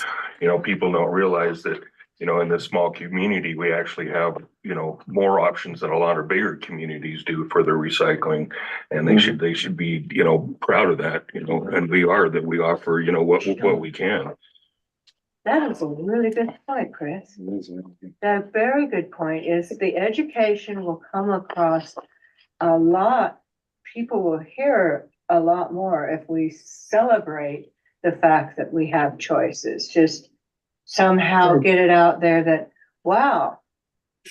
people don't realize that, in this small community, we actually have, more options than a lot of bigger communities do for their recycling. And they should be, proud of that, and we are, that we offer, what we can. That is a really good point, Chris. That very good point is the education will come across a lot. People will hear a lot more if we celebrate the fact that we have choices. Just somehow get it out there that, wow,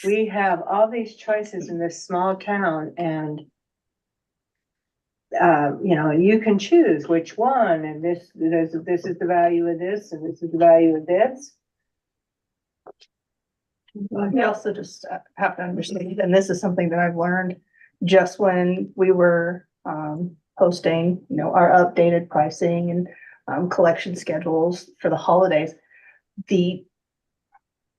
we have all these choices in this small town, and you can choose which one, and this is the value of this, and this is the value of this. We also just have to understand, and this is something that I've learned just when we were posting, our updated pricing and collection schedules for the holidays.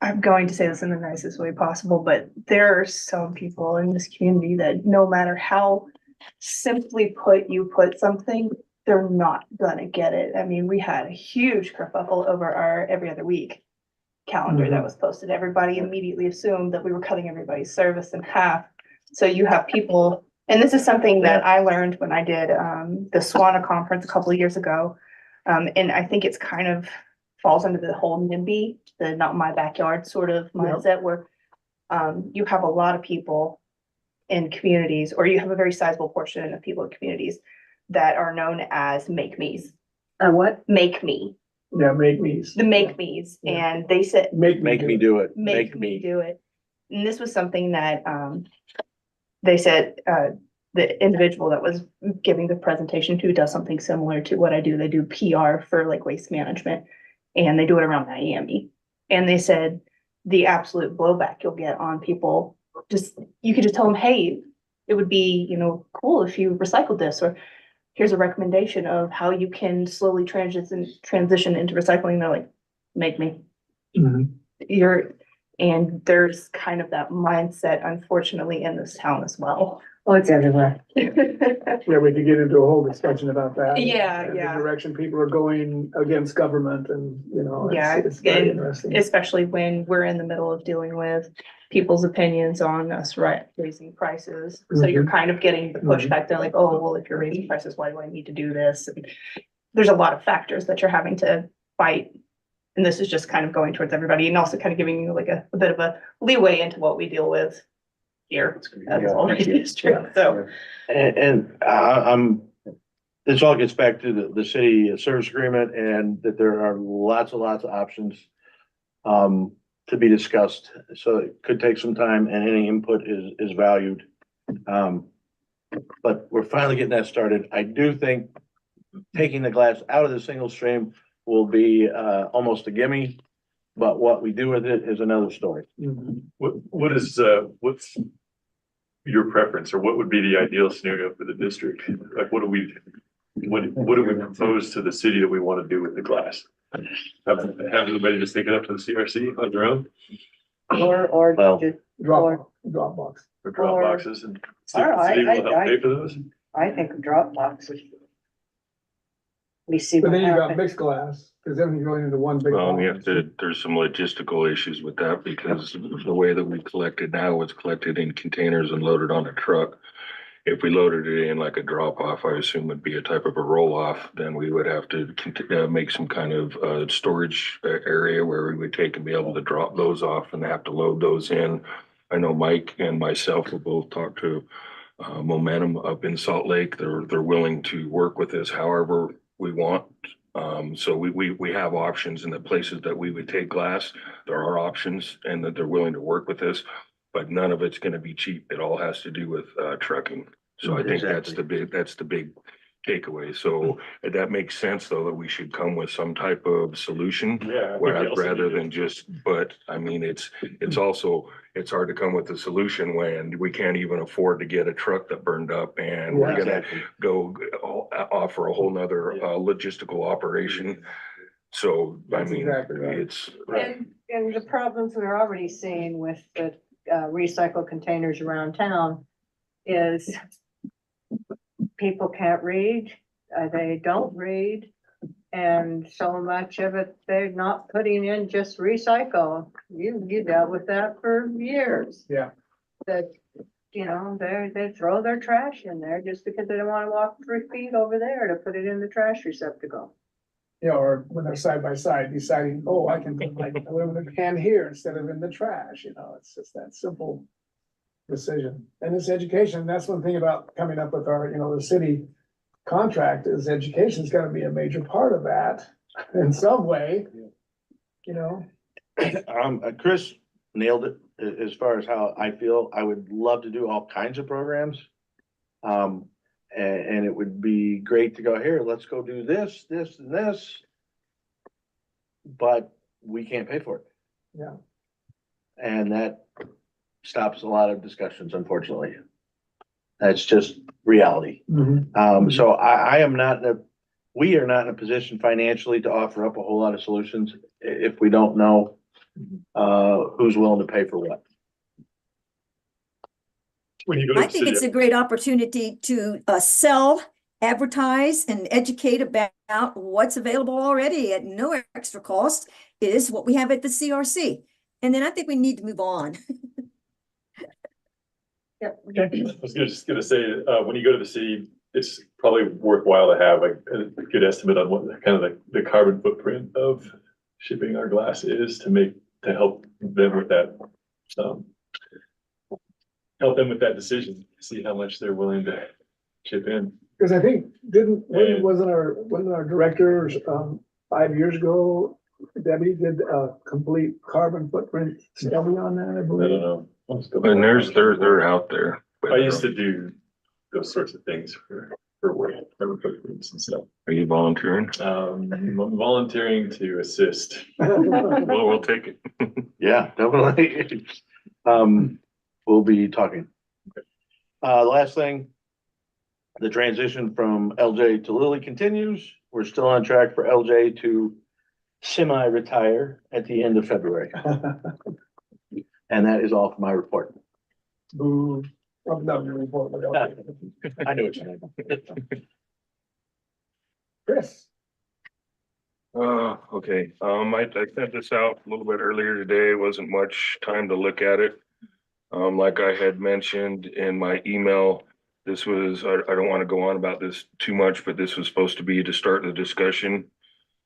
I'm going to say this in the nicest way possible, but there are some people in this community that no matter how simply you put something, they're not gonna get it. I mean, we had a huge kerfuffle over our every other week calendar that was posted. Everybody immediately assumed that we were cutting everybody's service in half. So you have people, and this is something that I learned when I did the SWANA conference a couple of years ago. And I think it's kind of falls under the whole NIMBY, the not my backyard sort of mindset, where you have a lot of people in communities, or you have a very sizable portion of people in communities that are known as make me's. What? Make me. Yeah, make me's. The make me's. Yeah. And they said, Make me do it. make me do it. And this was something that they said the individual that was giving the presentation to does something similar to what I do. They do PR for like waste management, and they do it around Miami. And they said the absolute blowback you'll get on people, you could just tell them, hey, it would be, cool if you recycled this, or here's a recommendation of how you can slowly transition into recycling. They're like, make me. And there's kind of that mindset, unfortunately, in this town as well. Oh, it's everywhere. Yeah, we could get into a whole discussion about that. Yeah, and yeah. The direction people are going against government, and, Yeah, it's very and interesting. especially when we're in the middle of dealing with people's opinions on us raising prices. So you're kind of getting the pushback. They're like, oh, well, if you're raising prices, why do I need to do this? And there's a lot of factors that you're having to fight. And this is just kind of going towards everybody, and also kind of giving you like a bit of a leeway into what we deal with here. That's already district, so. And this all gets back to the city service agreement, and that there are lots of options to be discussed. So it could take some time, and any input is valued. But we're finally getting that started. I do think taking the glass out of the single stream will be almost a gimme, but what we do with it is another story. What's your preference, or what would be the ideal scenario for the district? Like, what do we propose to the city that we want to do with the glass? Have everybody just take it up to the CRC on their own? Or Well, just, Dropbox. For drop boxes and All right, city will help I- pay for those. I think of Dropbox. We see But what then you got happens. mixed glass, because everything's going into one big Well, we have box. to, there's some logistical issues with that because the way that we collect it now, it's collected in containers and loaded on a truck. If we loaded it in like a drop off, I assume would be a type of a roll off, then we would have to make some kind of storage area where we would take and be able to drop those off and have to load those in. I know Mike and myself will both talk to Momentum up in Salt Lake. They're willing to work with us however we want. So we have options in the places that we would take glass. There are options and that they're willing to work with us, but none of it's gonna be cheap. It all has to do with trucking. So I think that's the big takeaway. So that makes sense though, that we should come with some type of solution. Yeah. I think we also Rather need to- than just, but I mean, it's also, it's hard to come with a solution when we can't even afford to get a truck that burned up and we're gonna go offer a whole nother logistical operation. So, I That's mean, exactly right. it's, And the problems we're already seeing with the recycle containers around town is people can't read, they don't read. And so much of it, they're not putting in just recycle. You dealt with that for years. Yeah. That, you know, they throw their trash in there just because they don't wanna walk 3 feet over there to put it in the trash receptacle. Yeah, or when they're side by side, deciding, oh, I can put my aluminum can here instead of in the trash, you know, it's just that simple decision. And it's education, that's one thing about coming up with our, you know, the city contract is education's gotta be a major part of that in some way. You know, Chris nailed it as far as how I feel. I would love to do all kinds of programs. And it would be great to go here, let's go do this, this and this. But we can't pay for it. Yeah. And that stops a lot of discussions, unfortunately. That's just reality. So I am not we are not in a position financially to offer up a whole lot of solutions if we don't know who's willing to pay for what. When you go to I the think it's city, a great opportunity to sell, advertise and educate about what's available already at no extra cost is what we have at the CRC. And then I think we need to move on. Yep. I was just gonna say, when you go to the city, it's probably worthwhile to have a good estimate on what kind of the carbon footprint of shipping our glass is to help them with that. Help them with that decision, see how much they're willing to chip in. because I think, wasn't our director, 5 years ago, Debbie did a complete carbon footprint study on that, I I believe. don't know. and they're out there. I used to do those sorts of things for work, carbon footprints and stuff. Are you volunteering? I'm volunteering to assist. Well, we'll take it. Yeah, definitely. We'll be talking. Last thing. The transition from LJ to Lily continues. We're still on track for LJ to semi-retire at the end of February. And that is all for my report. Boo. Well, not your report, but okay. I know what you mean. Chris, Okay, I sent this out a little bit earlier today, wasn't much time to look at it. Like I had mentioned in my email, this was, I don't want to go on about this too much, but this was supposed to be to start the discussion.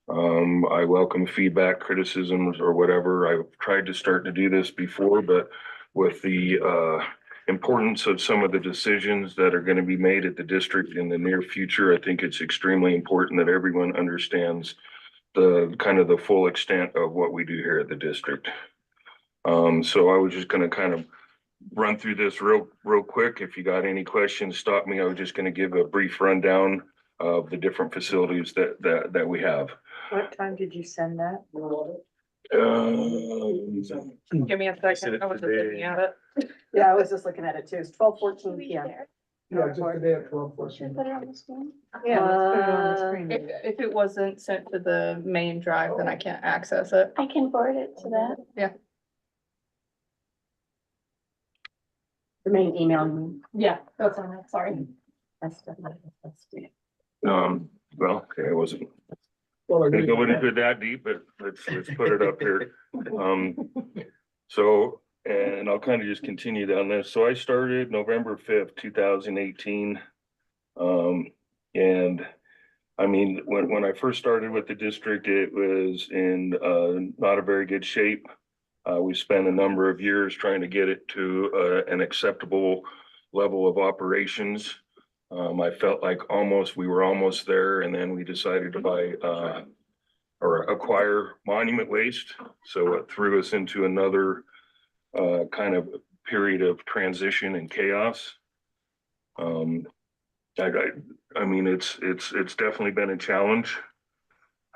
I welcome feedback, criticisms or whatever. I've tried to start to do this before, but with the importance of some of the decisions that are going to be made at the district in the near future, I think it's extremely important that everyone understands the kind of the full extent of what we do here at the district. So I was just going to kind of run through this real quick. If you got any questions, stop me. I was just going to give a brief rundown of the different facilities that we have. What time did you send that? Give me a second, I was just looking at it. Yeah, I was just looking at it too, it's 12:14 PM. yeah, just today at 12:14. Should I put it on the screen? Yeah, let's put it on the screen. If it wasn't sent to the main drive, then I can't access it. I can forward it to that. The main email. Yeah, that's on it, sorry. Well, okay, I wasn't Well, gonna go into it that deep, but let's put it up here. So, and I'll kind of just continue down this. So I started November 5th, 2018. And I mean, when I first started with the district, it was in not a very good shape. We spent a number of years trying to get it to an acceptable level of operations. I felt like we were almost there, and then we decided to buy or acquire Monument Waste. So it threw us into another kind of period of transition and chaos. I mean, it's definitely been a challenge.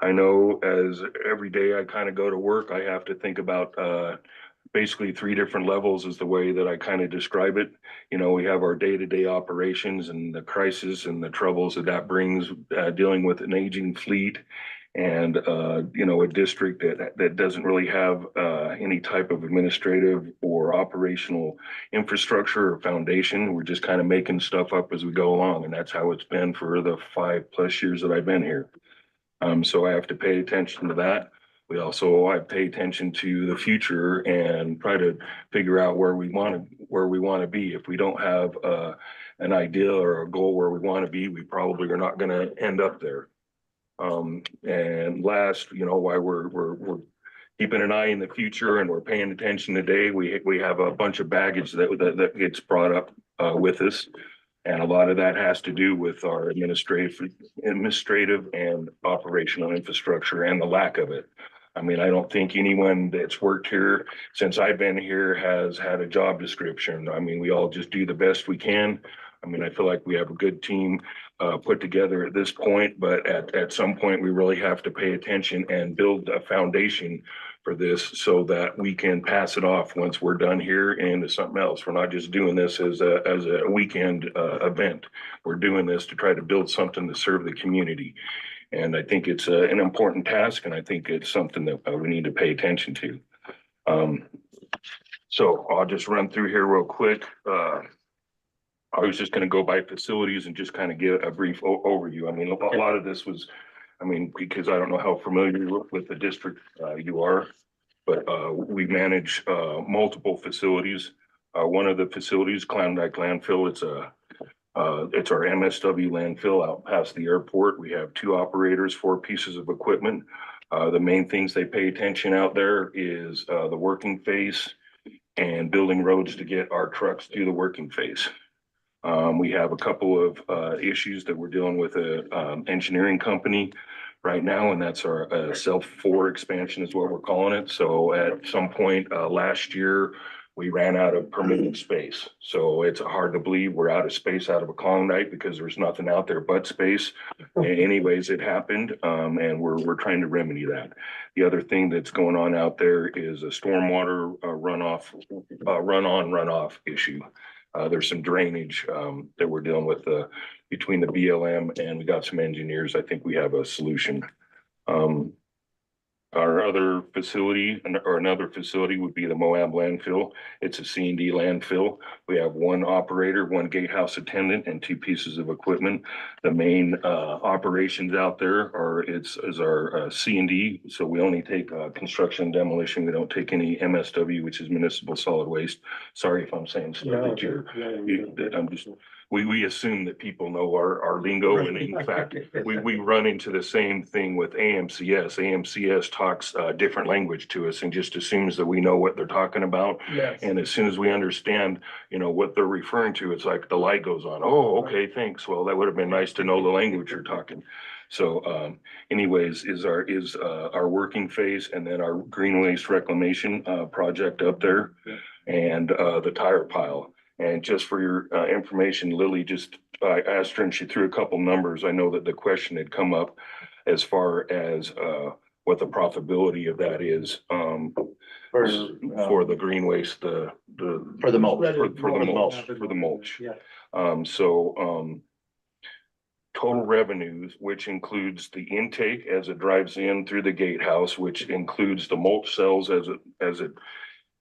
I know as every day I kind of go to work, I have to think about basically 3 different levels is the way that I kind of describe it. You know, we have our day-to-day operations and the crisis and the troubles that brings dealing with an aging fleet and you know, a district that doesn't really have any type of administrative or operational infrastructure or foundation. We're just kind of making stuff up as we go along, and that's how it's been for the 5+ years that I've been here. So I have to pay attention to that. I pay attention to the future and try to figure out where we want to be. If we don't have an idea or a goal where we want to be, we probably are not going to end up there. And last, you know, why we're keeping an eye in the future and we're paying attention today, we have a bunch of baggage that gets brought up with us. And a lot of that has to do with our administrative and operational infrastructure and the lack of it. I mean, I don't think anyone that's worked here since I've been here has had a job description. I mean, we all just do the best we can. I mean, I feel like we have a good team put together at this point, but at some point we really have to pay attention and build a foundation for this so that we can pass it off once we're done here into something else. We're not just doing this as a weekend event. We're doing this to try to build something to serve the community. And I think it's an important task, and I think it's something that we need to pay attention to. So I'll just run through here real quick. I was just going to go by facilities and just kind of give a brief overview. I mean, a lot of this was, I mean, because I don't know how familiar with the district you are, but we manage multiple facilities. One of the facilities, Klondike Landfill, it's our MSW landfill out past the airport. We have 2 operators, 4 pieces of equipment. The main things they pay attention out there is the working phase and building roads to get our trucks to the working phase. We have a couple of issues that we're dealing with a engineering company right now, and that's our Self 4 expansion is what we're calling it. So at some point last year, we ran out of permitted space. So it's hard to believe we're out of space out of a Klondike because there's nothing out there but space. Anyways, it happened, and we're trying to remedy that. The other thing that's going on out there is a stormwater runoff issue. There's some drainage that we're dealing with between the BLM and we got some engineers. I think we have a solution. Our other facility or another facility would be the Moab landfill. It's a C&D landfill. We have 1 operator, 1 gatehouse attendant, and 2 pieces of equipment. The main operations out there is our C&D. So we only take construction and demolition. We don't take any MSW, which is municipal solid waste. Sorry if I'm saying stuff that I'm just. We assume that people know our lingo, and in fact, we run into the same thing with AMCS. AMCS talks different language to us and just assumes that we know what they're talking about. Yes. And as soon as we understand, you know, what they're referring to, it's like the light goes on. Oh, okay, thanks. Well, that would have been nice to know the language you're talking. So anyways, is our working phase and then our green waste reclamation project up there, and the tire pile. And just for your information, Lily, I asked her and she threw a couple numbers. I know that the question had come up as far as what the profitability of that is for the green waste, for the mulch. Yeah. Total revenues, which includes the intake as it drives in through the gatehouse, which includes the mulch cells as it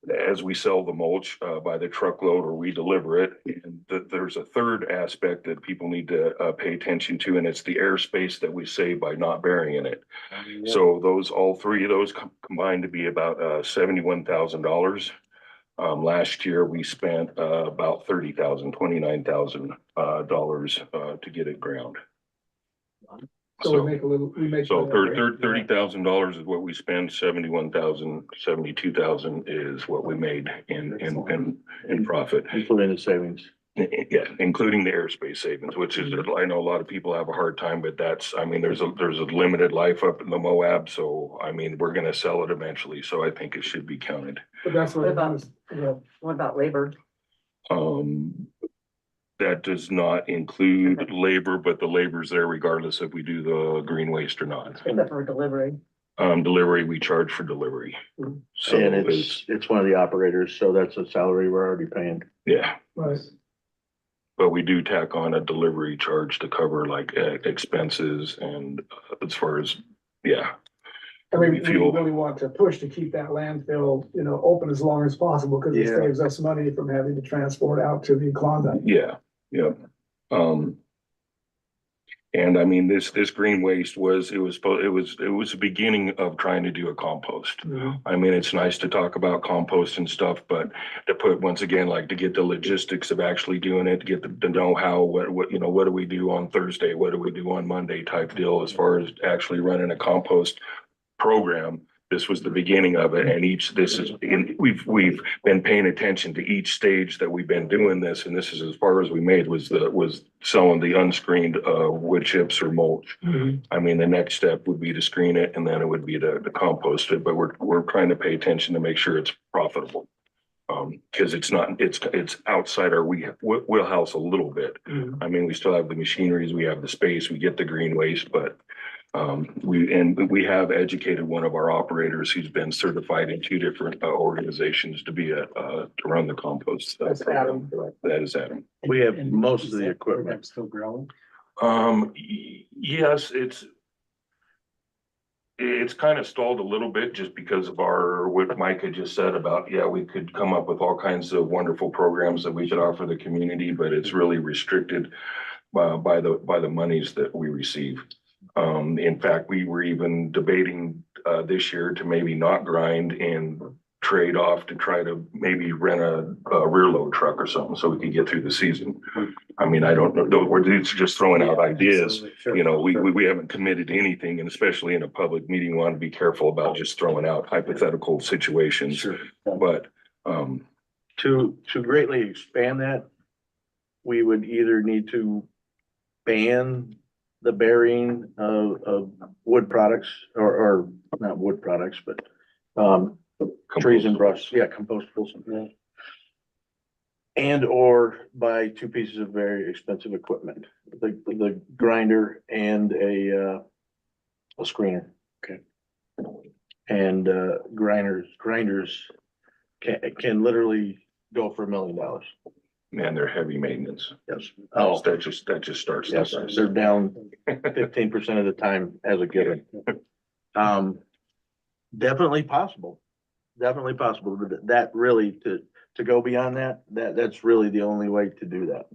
as we sell the mulch, by the truckload or we deliver it. And there's a third aspect that people need to, pay attention to, and it's the airspace that we save by not burying it. So all three of those combined to be about, $71,000. Last year we spent, about $29,000, to get it ground. So we make a little, we make. So $30,000 is what we spend, 72,000 is what we made in profit. Including the savings. Yeah, including the airspace savings, which is, I know a lot of people have a hard time, but there's a limited life up in the Moab, so I mean, we're gonna sell it eventually, so I think it should be counted. But that's what. What about- What about labor? That does not include labor, but the labor's there regardless if we do the green waste or not. Except for delivery. Delivery, we charge for delivery. So And it's one of the operators, so that's a salary we're already paying. yeah, Right. but we do tack on a delivery charge to cover like expenses and as far as, yeah. I mean, we Fuel. really want to push to keep that landfill, open as long as possible, because it Yeah. saves us money from having to transport out to the Klondike. Yeah, yeah. And I mean, this green waste it was the beginning of trying to do a compost. I mean, it's nice to talk about compost and stuff, but to put, once again, like to get the logistics of actually doing it, to get the know-how, what do we do on Thursday? What do we do on Monday type deal as far as actually running a compost program. This was the beginning of it, and we've been paying attention to each stage that we've been doing this, and this is as far as we made was selling the unscreened wood chips or mulch. I mean, the next step would be to screen it, and then it would be to compost it, but we're trying to pay attention to make sure it's profitable. Cause it's outside our wheelhouse a little bit. I mean, we still have the machineries, we have the space, we get the green waste, but we have educated one of our operators who's been certified in 2 different organizations to run the compost. That's Adam. That is Adam. We have most of the equipment. Still growing? Yes, it's kind of stalled a little bit just because of what Mike had just said about, we could come up with all kinds of wonderful programs that we could offer the community, but it's really restricted by the monies that we receive. In fact, we were even debating this year to maybe not grind and trade off to try to maybe rent a rear load truck or something so we could get through the season. I mean, I don't know, we're just throwing out ideas. We haven't committed to anything, and especially in a public meeting, we want to be careful about just throwing out hypothetical situations. But To greatly expand that, we would either need to ban the burying of wood products or not wood products, but trees and brush, compostables. And or buy 2 pieces of very expensive equipment, the grinder and a screener. Okay. And grinders can literally go for $1 million. man, they're heavy maintenance. Yes. That just starts. Yes, they're down 15% of the time as a given. Definitely possible. Definitely possible, but that really to go beyond that's really the only way to do that.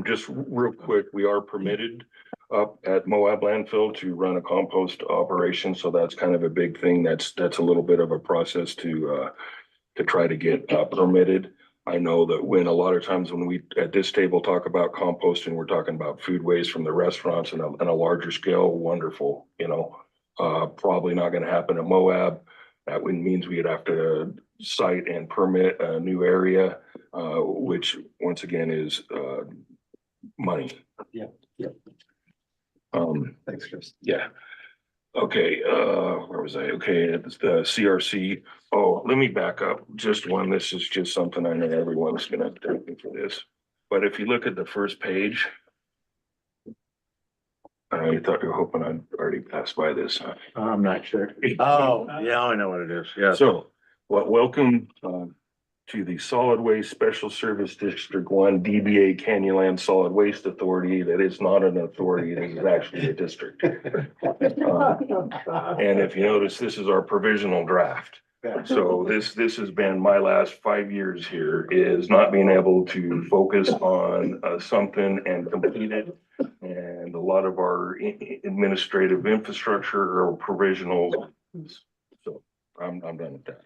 Just real quick, we are permitted up at Moab landfill to run a compost operation, so that's kind of a big thing. That's a little bit of a process to try to get permitted. I know that when a lot of times when we at this table talk about composting, we're talking about food waste from the restaurants and a larger scale. Wonderful, probably not going to happen at Moab. That means we'd have to site and permit a new area, which once again is money. Yep. Thanks, Chris. Yeah. Okay, where was I? Okay, it's the CRC. Oh, let me back up just one. This is just something I know everyone's gonna thank me for this. But if you look at the first page, I know you thought you were hoping I'd already passed by this, huh? I'm not sure. Oh, yeah, I know what it is. Yeah. So, welcome to the Solid Waste Special Service District 1 DBA Canyonland Solid Waste Authority. That is not an authority, it is actually a district. And if you notice, this is our provisional draft. So this has been my last 5 years here, is not being able to focus on something and complete it. And a lot of our administrative infrastructure or provisional. So I'm done with that.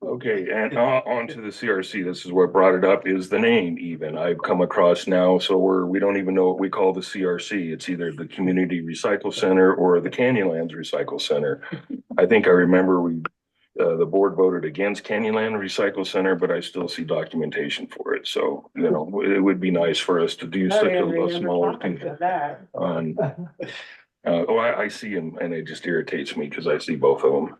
Okay, and on to the CRC. This is what brought it up, is the name even. I've come across now, so we don't even know what we call the CRC. It's either the Community Recycle Center or the Canyonlands Recycle Center. I think I remember the board voted against Canyonland Recycle Center, but I still see documentation for it. So, you know, it would be nice for us to do such a smaller thing. I see them and it just irritates me because I see both of them.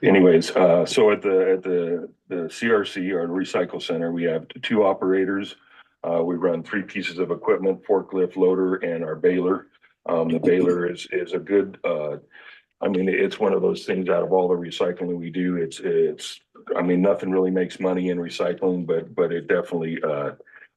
Anyways, so at the CRC or Recycle Center, we have 2 operators. We run 3 pieces of equipment: forklift, loader, and our baler. The baler is a good, I mean, it's one of those things. Out of all the recycling we do, it's I mean, nothing really makes money in recycling, but it definitely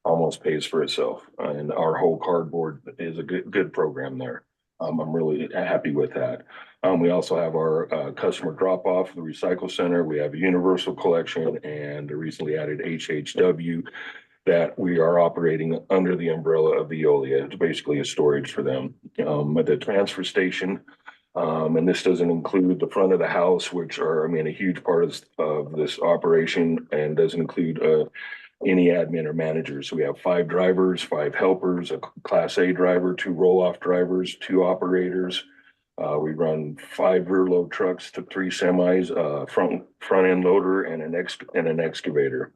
almost pays for itself. And our whole cardboard is a good program there. I'm really happy with that. We also have our customer drop off, the recycle center. We have a universal collection and a recently added HHW that we are operating under the umbrella of Veolia. It's basically a storage for them. At the transfer station, and this doesn't include the front of the house, which are, I mean, a huge part of this operation, and doesn't include any admin or managers. So we have 5 drivers, 5 helpers, a Class A driver, 2 roll-off drivers, 2 operators. We run 5 rear load trucks to 3 semis, front end loader, and an excavator.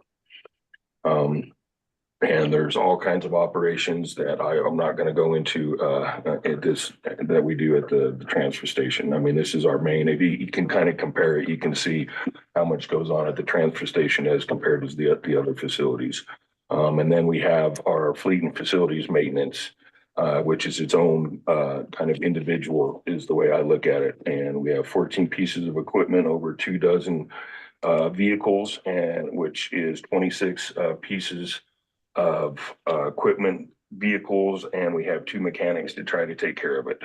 And there's all kinds of operations that I'm not going to go into that we do at the transfer station. I mean, this is our main. If you can kind of compare it, you can see how much goes on at the transfer station as compared to the other facilities. And then we have our fleet and facilities maintenance, which is its own kind of individual, is the way I look at it. And we have 14 pieces of equipment, over 24 vehicles, and which is 26 pieces of equipment, vehicles, and we have 2 mechanics to try to take care of it.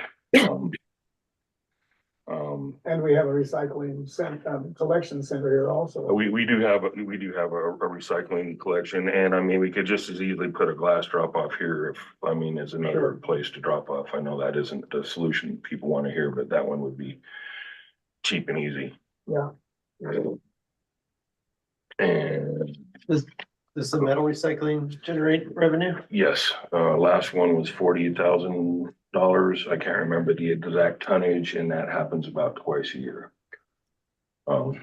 And we have a recycling collection center here also. We do have a recycling collection, and I mean, we could just as easily put a glass drop off here if, I mean, as another place to drop off. I know that isn't the solution people want to hear, but that one would be cheap and easy. Yeah. And Does the metal recycling generate revenue? yes, last one was $48,000. I can't remember the exact tonnage, and that happens about twice a year. And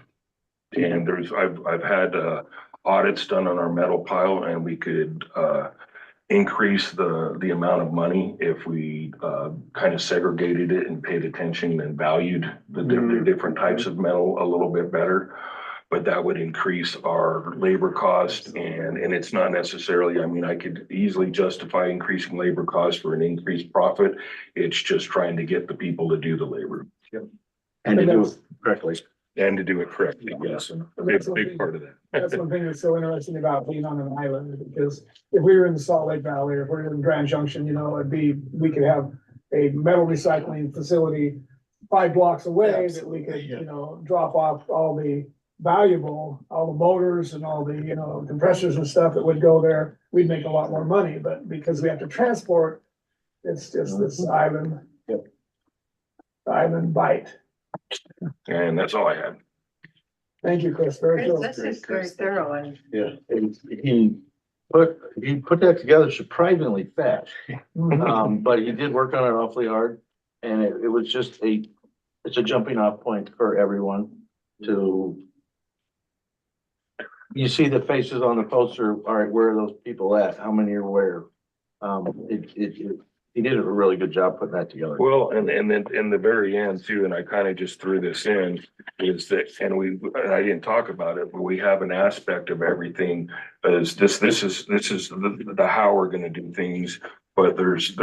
I've had audits done on our metal pile, and we could increase the amount of money if we kind of segregated it and paid attention and valued the different types of metal a little bit better. But that would increase our labor cost, and it's not necessarily, I mean, I could easily justify increasing labor costs for an increased profit. It's just trying to get the people to do the labor. Yep. And to do it correctly. And to do it correctly, yes. Big part of that. That's one thing that's so interesting about being on an island, because if we were in the Salt Lake Valley, or if we were in Grand Junction, you know, we could have a metal recycling facility 5 blocks away that we could, you know, drop off all the motors and all the, you know, compressors and stuff that would go there. We'd make a lot more money, but because we have to transport, it's just this island bite. And that's all I had. Thank you, Chris. Very good. This is very thorough and Yeah, he put that together surprisingly fast. But he did work on it awfully hard, and it was just it's a jumping off point for everyone to. You see the faces on the poster. All right, where are those people at? How many are where? He did a really good job putting that together. Well, and then in the very end too, and I kind of just threw this in, is that, and I didn't talk about it, but we have an aspect of everything as this is the how we're going to do things, but there's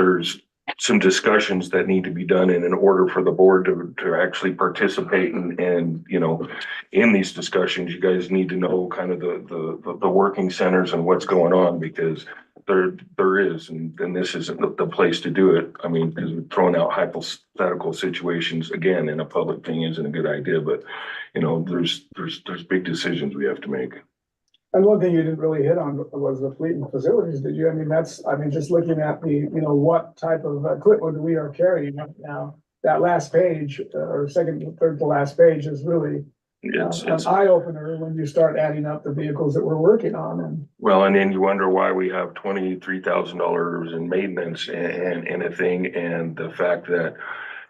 some discussions that need to be done, and in order for the board to actually participate and you know, in these discussions, you guys need to know kind of the working centers and what's going on, because there is, and this isn't the place to do it. I mean, because throwing out hypothetical situations again in a public thing isn't a good idea, but you know, there's big decisions we have to make. And one thing you didn't really hit on was the fleet and facilities, did you? I mean, just looking at the, you know, what type of equipment we are carrying right now. That last page, or second, third to last page is really It's an eye opener when you start adding up the vehicles that we're working on and. well, and then you wonder why we have $23,000 in maintenance and a thing, and the fact that,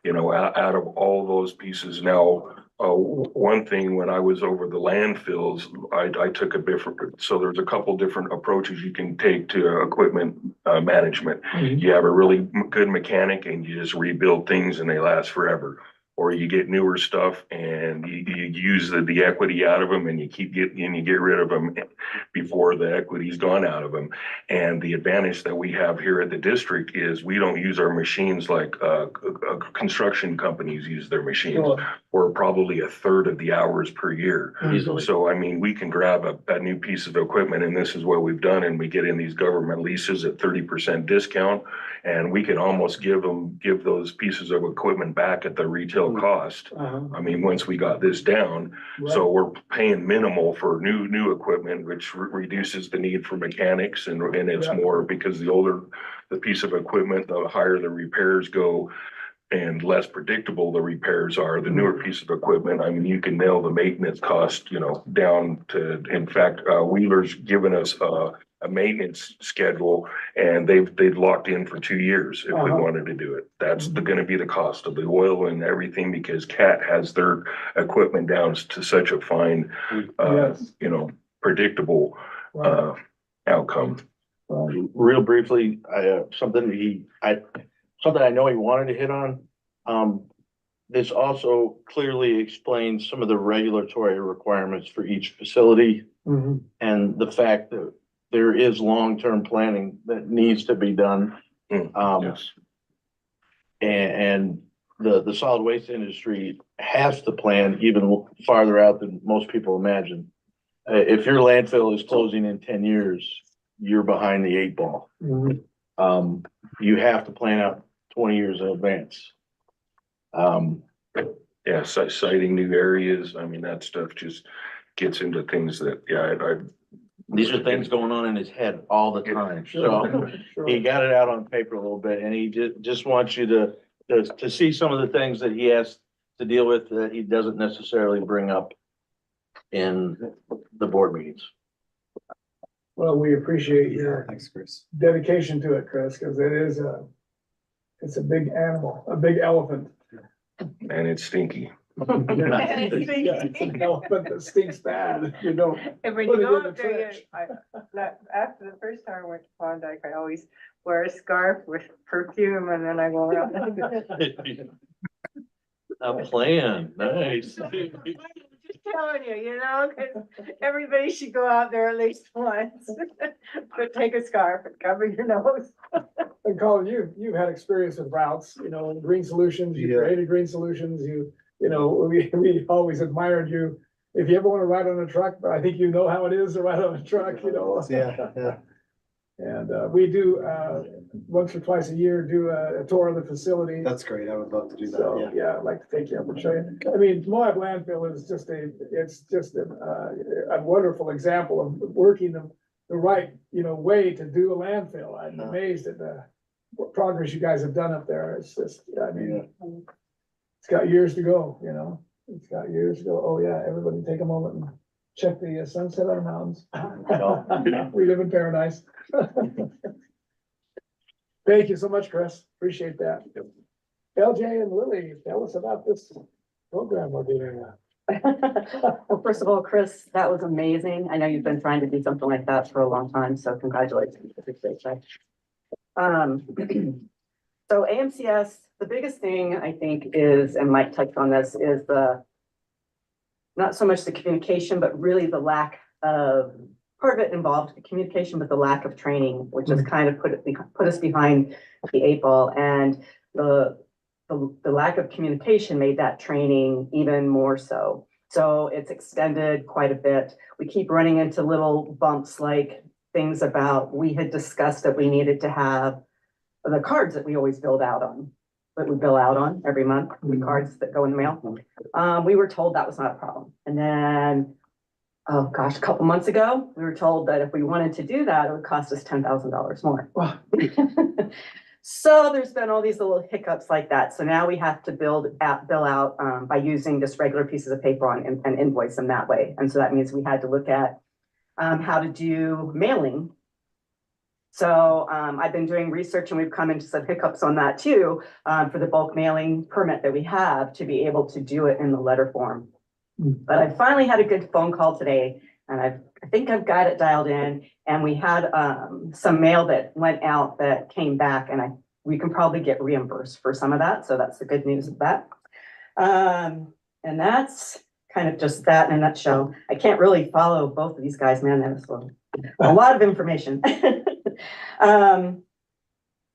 you know, out of all those pieces now, one thing, when I was over the landfills, I took a different, so there's a couple different approaches you can take to equipment management. You have a really good mechanic and you just rebuild things and they last forever. Or you get newer stuff and you use the equity out of them and you get rid of them before the equity's gone out of them. And the advantage that we have here at the district is we don't use our machines like construction companies use their machines. Or probably a third of the hours per year. Easily. So, I mean, we can grab a new piece of equipment and this is what we've done. And we get in these government leases at 30% discount. And we can almost give those pieces of equipment back at the retail cost. I mean, once we got this down, so we're paying minimal for new equipment, which reduces the need for mechanics and it's more because the older the piece of equipment, the higher the repairs go and less predictable the repairs are. The newer piece of equipment, I mean, you can nail the maintenance cost, you know, down to, in fact, Wheeler's given us a maintenance schedule and they've locked in for 2 years if we wanted to do it. That's gonna be the cost of the oil and everything because CAT has their equipment down to such a fine, you know, predictable outcome. Real briefly, something I know he wanted to hit on. This also clearly explains some of the regulatory requirements for each facility. And the fact that there is long-term planning that needs to be done. Yes. And the solid waste industry has to plan even farther out than most people imagine. If your landfill is closing in 10 years, you're behind the 8 ball. You have to plan out 20 years in advance. Yeah, citing new areas. I mean, that stuff just gets into things that, These are things going on in his head all the time. So he got it out on paper a little bit and he just wants you to see some of the things that he has to deal with that he doesn't necessarily bring up in the board meetings. Well, we appreciate your Thanks, Chris. dedication to it, Chris, because it's a big animal, a big elephant. and it's stinky. It's an elephant that stinks bad, you know. And when Put you it go in the up there, after the first time I went to Klondike, I always wear a scarf with perfume and then I go around. A plan, nice. Just telling you, you know, because everybody should go out there at least once. But take a scarf and cover your nose. And Colin, you've had experience with routes, you know, Green Solutions, you Yeah. created Green Solutions, you know, we always admired you. If you ever want to ride on a truck, but I think you know how it is to ride on a truck, you know. Yeah. And we do, once or twice a year, do a tour of the facility. That's great. I would love to do that. So, Yeah. yeah, I'd like to take you up and show you. I mean, Moab landfill is just a wonderful example of working the right, you know, way to do a landfill. I'm amazed at what progress you guys have done up there. It's just, I mean, it's got years to go, you know, it's got years to go. Oh yeah, everybody take a moment and check the sunset on the mountains. We live in paradise. Thank you so much, Chris. Appreciate that. LJ and Lily, tell us about this program we're doing. Well, first of all, Chris, that was amazing. I know you've been trying to do something like that for a long time, so congratulations. Appreciate that. So AMCS, the biggest thing I think is, and Mike touched on this, is not so much the communication, but really the lack of, part of it involved the communication, but the lack of training, which has kind of put us behind the 8 ball. And the lack of communication made that training even more so. So it's extended quite a bit. We keep running into little bumps like things about, we had discussed that we needed to have the cards that we always bill out on, that we bill out on every month, the cards that go in the mail. We were told that was not a problem. And then, oh gosh, a couple months ago, we were told that if we wanted to do that, it would cost us $10,000 more. Wow. So there's been all these little hiccups like that. So now we have to bill out by using just regular pieces of paper and invoice them that way. And so that means we had to look at how to do mailing. So I've been doing research and we've come into some hiccups on that too, for the bulk mailing permit that we have to be able to do it in the letter form. But I finally had a good phone call today and I think I've got it dialed in, and we had some mail that went out that came back, and we can probably get reimbursed for some of that. So that's the good news of that. And that's kind of just that in a nutshell. I can't really follow both of these guys, man. That was a lot of information.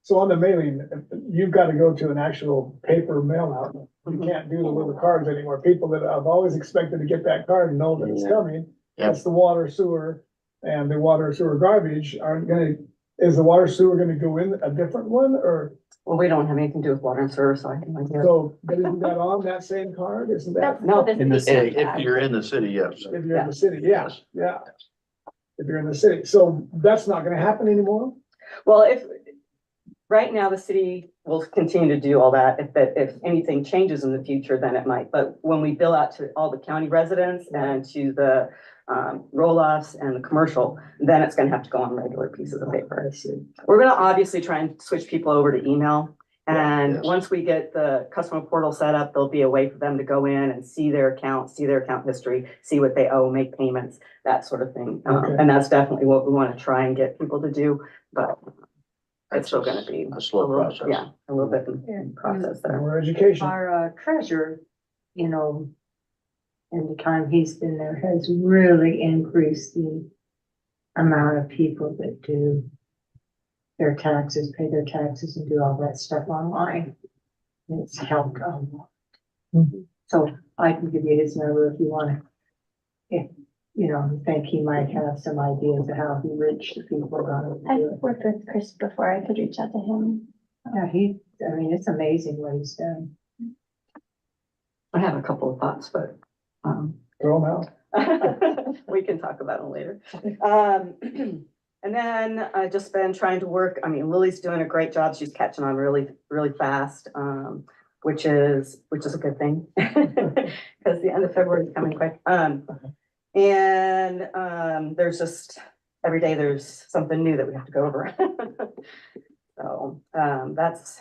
So on the mailing, you've got to go to an actual paper mail out. You can't do the little cards anymore. People that I've always expected to get that card know that it's coming. That's the water, sewer, and the water, sewer, garbage aren't gonna, is the water, sewer gonna go in a different one, or? Well, we don't have anything to do with water and sewer, so I have no idea. So, but isn't that on that same card? Isn't that? No, In the city, if you're in the city, yes. If you're in the city, yeah. If you're in the city, so that's not gonna happen anymore? well, right now the city will continue to do all that. If anything changes in the future, then it might. But when we bill out to all the county residents and to the roll-offs and the commercial, then it's gonna have to go on regular pieces of paper. I see. We're gonna obviously try and switch people over to email. And Yes. once we get the customer portal set up, there'll be a way for them to go in and see their account history, see what they owe, make payments, that sort of thing. Okay. And that's definitely what we wanna try and get people to do, but it's still gonna be A slow little- process. Yeah, a little bit in process there. More education. Our treasurer, you know, in the time he's been there, has really increased the amount of people that do their taxes, pay their taxes and do all that stuff online. It's helped a lot. So I can give you his number if you want to. If, you know, you think he might have some ideas of how he reached the people who are gonna do I've it. worked with Chris before. I could reach out to him. Yeah, I mean, it's amazing what he's done. I have a couple of thoughts, but Throw them out. we can talk about it later. And then I just been trying to work, I mean, Lily's doing a great job. She's catching on really, really fast, which is a good thing. Because the end of February is coming quick. And there's just, every day there's something new that we have to go over. So that's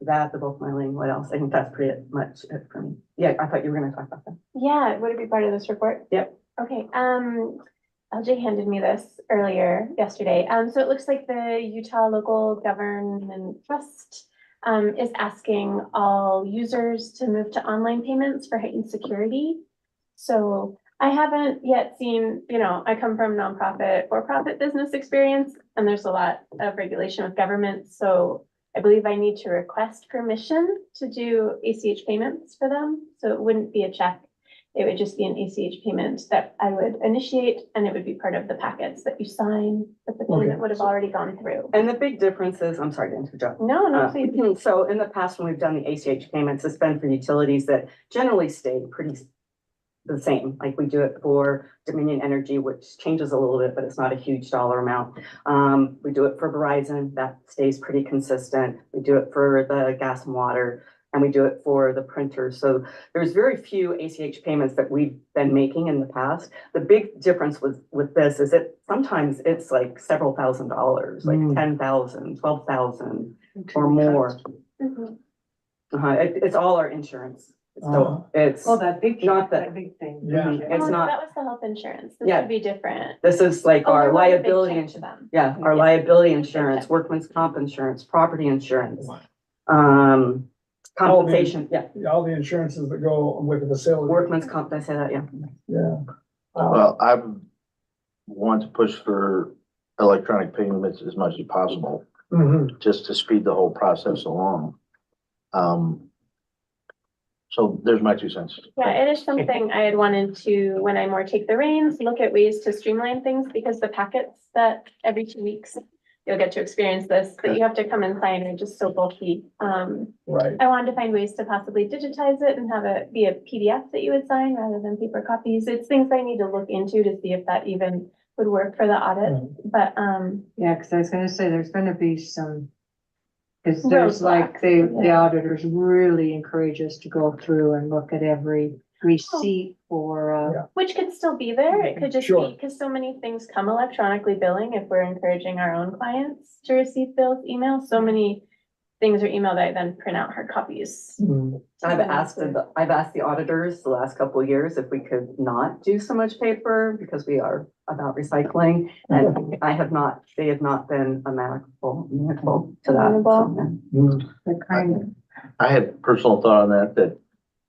that, the bulk mailing. What else? I think that's pretty much it for me. Yeah, I thought you were gonna talk about that. Yeah, would it be part of this report? Yep. Okay, LJ handed me this earlier yesterday. So it looks like the Utah Local Government Trust is asking all users to move to online payments for heightened security. So I haven't yet seen, you know, I come from nonprofit for profit business experience, and there's a lot of regulation with government. So I believe I need to request permission to do ACH payments for them. So it wouldn't be a check. It would just be an ACH payment that I would initiate, and it would be part of the packets that you sign, that the payment would have already gone through. And the big difference is, I'm sorry to interrupt. No, please. So in the past, when we've done the ACH payments, it's been for utilities that generally stay pretty the same. Like we do it for Dominion Energy, which changes a little bit, but it's not a huge dollar amount. We do it for Verizon, that stays pretty consistent. We do it for the gas and water, and we do it for the printers. So there's very few ACH payments that we've been making in the past. The big difference with this is that sometimes it's like several $1,000s, like 10,000, 12,000 or more. Mhm. It's all our insurance. So it's, Well, that big, Not that big thing. Yeah. it's Oh, not, that was the health insurance. This Yeah. would be different. this is like Oh, our there was a big liability check insurance. to them. Yeah, our Yeah. liability Big insurance, check. workman's comp insurance, property insurance, All compensation, yeah, All the insurances that go with the facility. workman's comp, did I say that? Yeah. Yeah. Well, I want to push for electronic payments as much as possible, Mhm. just to speed the whole process along. So there's my 2 cents. Yeah, it is something I had wanted to, when I more take the reins, look at ways to streamline things because the packets that every 2 weeks you'll get to experience this, that you have to come and sign are just so bulky. Right. I wanted to find ways to possibly digitize it and have it be a PDF that you would sign rather than paper copies. It's things I need to look into to see if that even would work for the audit, but, Yeah, cause I was gonna say, there's gonna be some. Cause there's like, the yeah. auditors really encourage us to go through and look at every receipt for, Yeah. which could still be there. It could just Sure. be, because so many things come electronically billing if we're encouraging our own clients to receive bills, email. So many things are emailed, I then print out hard copies. Mm. I've asked the auditors the last couple of years if we could not do so much paper because we are about recycling. And they have not been amenable to that. Mm. the kind. I had personal thought on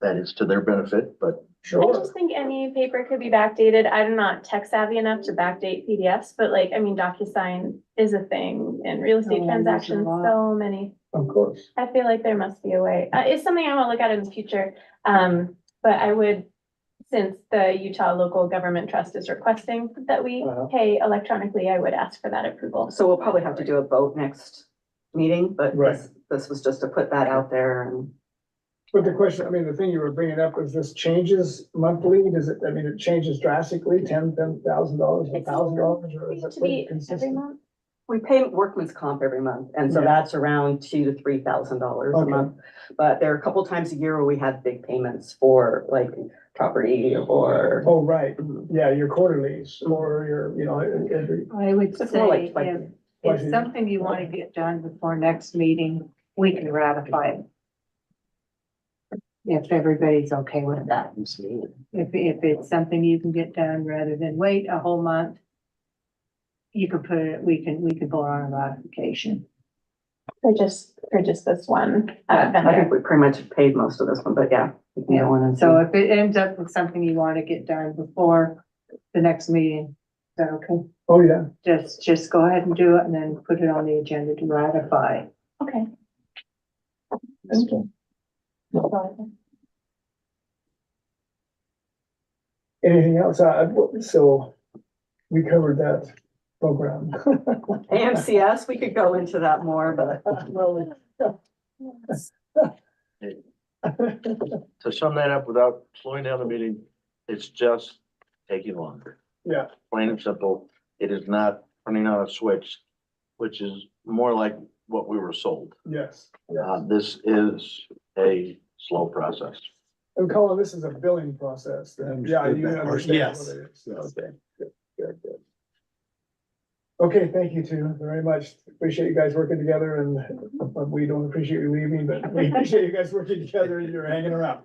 that is to their benefit, but I Sure. just think any paper could be backdated. I'm not tech savvy enough to backdate PDFs, but like, I mean, DocuSign is a thing in real estate Oh, I use it a transactions, lot. so many. Of course. I feel like there must be a way. It's something I want to look at in the future. But I would, since the Utah Local Government Trust is requesting that we Uh-huh. pay electronically, I would ask for that approval. So we'll probably have to do a vote next meeting, but Right. this was just to put that out there and. But the question, I mean, the thing you were bringing up is this changes monthly? Does it, I mean, it changes drastically, $10,000, $1,000, or is it To pretty be every consistent? month. We pay workman's comp every month, and so Yeah. that's around $2,000 to $3,000 a Okay. month. But there are a couple times a year where we have big payments for like property or. Oh, right. Yeah, your quarterlies or your, every, I would It's more like say twice if a- twice a it's year. something you wanna get done before next meeting, we can ratify it. If everybody's okay with that. If it's something you can get done rather than wait a whole month. You can put it, we can vote on a ratification. For just this one I think vendor. we pretty much paid most of this one, but yeah. we can go in and So see. if it ends up with something you wanna get done before the next meeting, is that okay? oh, yeah. Just go ahead and do it and then put it on the agenda to ratify. Okay. Thank you. Anything else? So we covered that program. AMCS, we could go into that more, but. to sum that up without slowing down the meeting, it's just taking longer. Yeah. Plain and simple. It is not turning on a switch, which is more like what we were sold. Yes, yeah. This is a slow process. And Colin, this is a billing process, then, yeah, you Understood that part. understand Yes. what it is. Okay, good. Okay, thank you two very much. Appreciate you guys working together and we don't appreciate you leaving, but we appreciate you guys working together and you're hanging around.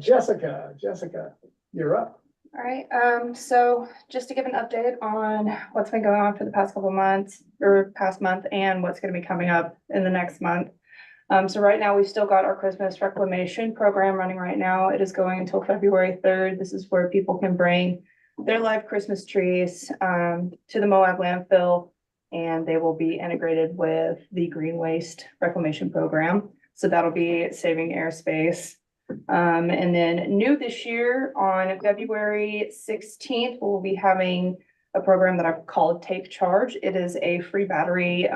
Jessica, you're up. All right, so just to give an update on what's been going on for the past couple months or past month and what's gonna be coming up in the next month. So right now, we've still got our Christmas reclamation program running right now. It is going until February 3rd. This is where people can bring their live Christmas trees to the Moab landfill. And they will be integrated with the green waste reclamation program. So that'll be saving airspace. And then new this year on February 16th, we'll be having a program that I've called Take Charge. It is a free battery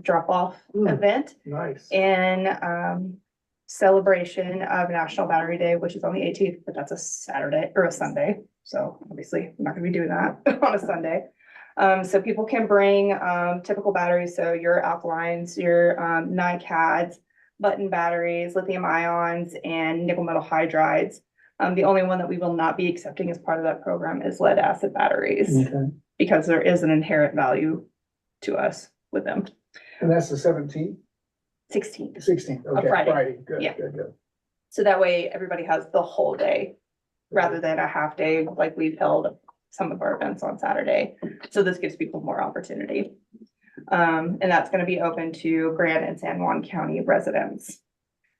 drop off event Nice. in celebration of National Battery Day, which is on the 18th, but that's a Saturday or a Sunday. So obviously I'm not gonna be doing that on a Sunday. So people can bring typical batteries. So your alkalines, your NiCads, button batteries, lithium ions, and nickel metal hydrides. The only one that we will not be accepting as part of that program is lead acid batteries, Okay. because there is an inherent value to us with them. And that's the 17th, 16th. 16th, okay, Friday. Friday, good, Yeah. good. So that way everybody has the whole day rather than a half day like we've held some of our events on Saturday. So this gives people more opportunity. And that's gonna be open to Grand and San Juan County residents.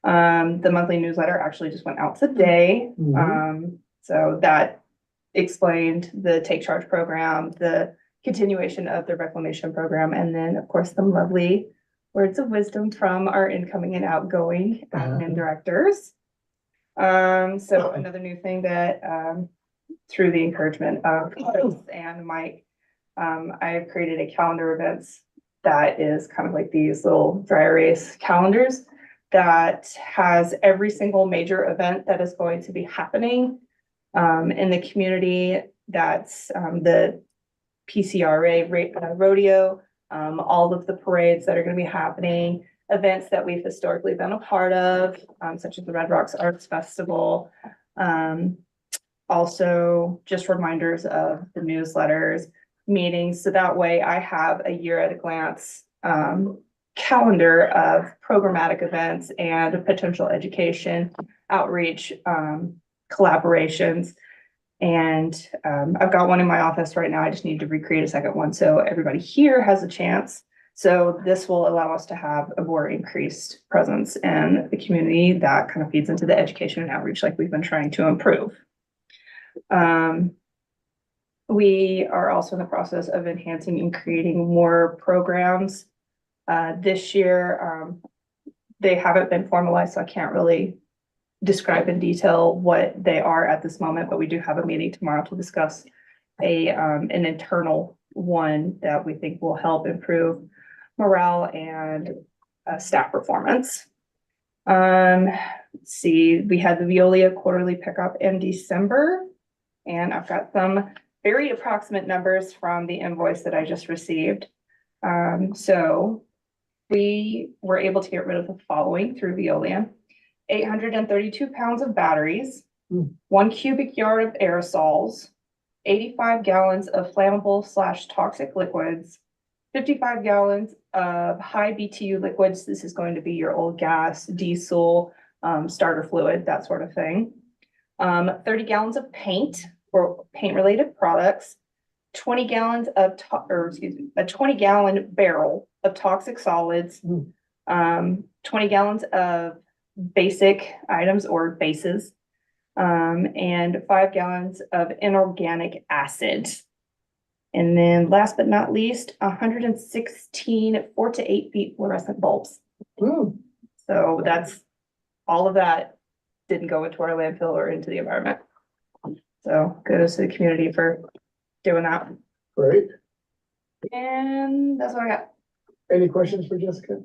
The monthly newsletter actually just went out today. Mhm. So that explained the Take Charge program, the continuation of the reclamation program, and then, of course, some lovely words of wisdom from our incoming and outgoing admin directors. So another new thing that, through the encouragement of Chris and Mike, I have created a calendar events that is kind of like these little dry erase calendars that has every single major event that is going to be happening in the community. That's the PCRA rodeo, all of the parades that are going to be happening, events that we've historically been a part of, such as the Red Rocks Arts Festival. Also, just reminders of the newsletters, meetings, so that way I have a year at a glance calendar of programmatic events and potential education, outreach, collaborations. And I've got one in my office right now. I just need to recreate a second one so everybody here has a chance. So this will allow us to have a more increased presence in the community that kind of feeds into the education and outreach like we've been trying to improve. We are also in the process of enhancing and creating more programs. This year, they haven't been formalized, so I can't really describe in detail what they are at this moment, but we do have a meeting tomorrow to discuss an internal one that we think will help improve morale and staff performance. Let's see, we had the Veolia quarterly pickup in December, and I've got some very approximate numbers from the invoice that I just received. So we were able to get rid of the following through Veolia: 832 pounds of batteries, 1 cubic yard of aerosols, 85 gallons of flammable/toxic liquids, 55 gallons of high BTU liquids. This is going to be your old gas, diesel, starter fluid, that sort of thing. 30 gallons of paint or paint related products, 20 gallons of, a 20 gallon barrel of toxic solids, 20 gallons of basic items or bases, and 5 gallons of inorganic acid. And then last but not least, 116 4 to 8 feet fluorescent bulbs. So that's all of that didn't go into our landfill or into the environment. So kudos to the community for doing that. Great. And that's what I got. Any questions for Jessica?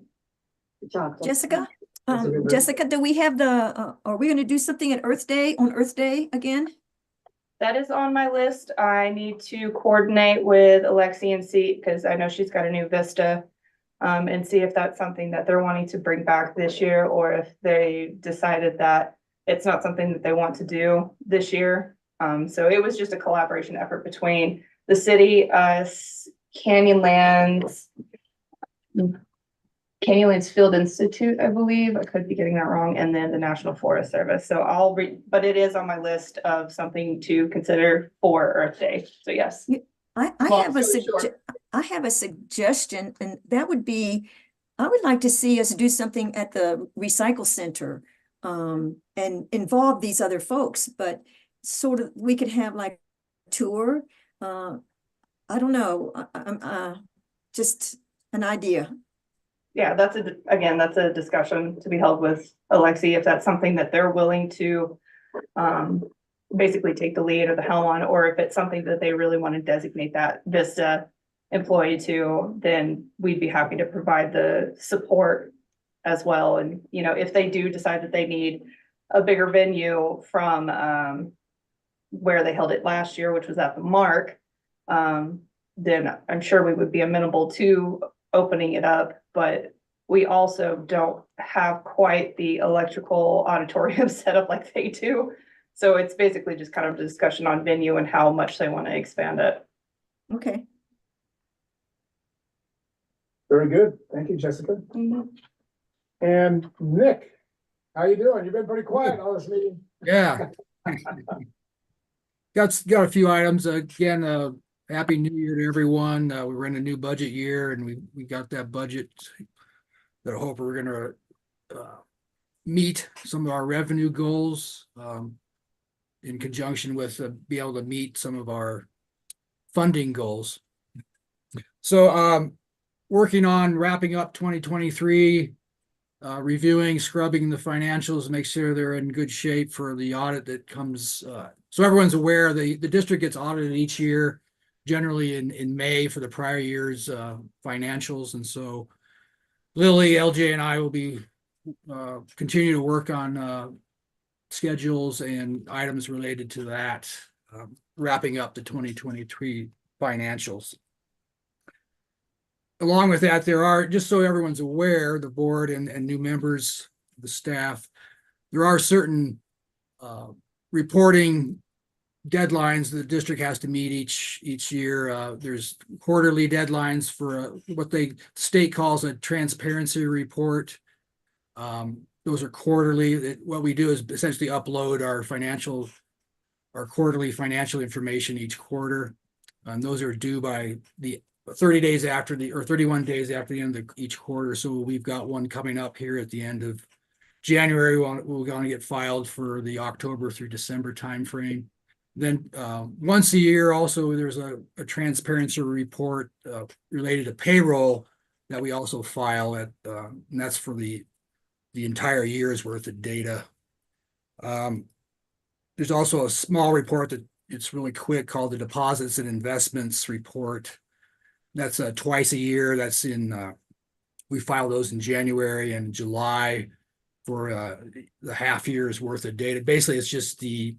Good job. Jessica? Jessica, Jessica, do we have are we gonna do something at Earth Day, on Earth Day again? That is on my list. I need to coordinate with Alexi and see, because I know she's got a new Vista. And see if that's something that they're wanting to bring back this year, or if they decided that it's not something that they want to do this year. So it was just a collaboration effort between the city, us, Canyonlands Field Institute, I believe. I could be getting that wrong, and then the National Forest Service. So I'll but it is on my list of something to consider for Earth Day. So yes. I Long have a story short. I have a suggestion, and that would be, I would like to see us do something at the recycle center, and involve these other folks, but sort of, we could have like a tour. I don't know, just an idea. Yeah, that's a discussion to be held with Alexi, if that's something that they're willing to basically take the lead or the helm on, or if it's something that they really want to designate that Vista employee to, then we'd be happy to provide the support as well. And, you know, if they do decide that they need a bigger venue from where they held it last year, which was at the Mark, then I'm sure we would be amenable to opening it up. But we also don't have quite the electrical auditorium set up like they do. So it's basically just kind of a discussion on venue and how much they want to expand it. Okay. Very good. Thank you, Jessica. And Nick, how you doing? You've been pretty quiet all this meeting. Yeah. Got a few items. Again, Happy New Year to everyone. We're in a new budget year, and we got that budget that I hope we're gonna meet some of our revenue goals in conjunction with be able to meet some of our funding goals. So working on wrapping up 2023, reviewing, scrubbing the financials, make sure they're in good shape for the audit that comes. So everyone's aware, the district gets audited each year, generally in May for the prior year's financials. And so Lily, LJ, and I will be continue to work on schedules and items related to that, wrapping up the 2023 financials. Along with that, there are, just so everyone's aware, the board and new members, the staff, there are certain reporting deadlines the district has to meet each year. There's quarterly deadlines for what the state calls a transparency report. Those are quarterly. What we do is essentially upload our quarterly financial information each quarter. And those are due by the 30 days after or 31 days after the end of each quarter. So we've got one coming up here at the end of January. We're going to get filed for the October through December timeframe. Then once a year, also there's a transparency report related to payroll that we also file at, and that's for the entire year's worth of data. There's also a small report that it's really quick called the Deposits and Investments Report. That's twice a year. That's we file those in January and July for the half year's worth of data. Basically, it's just the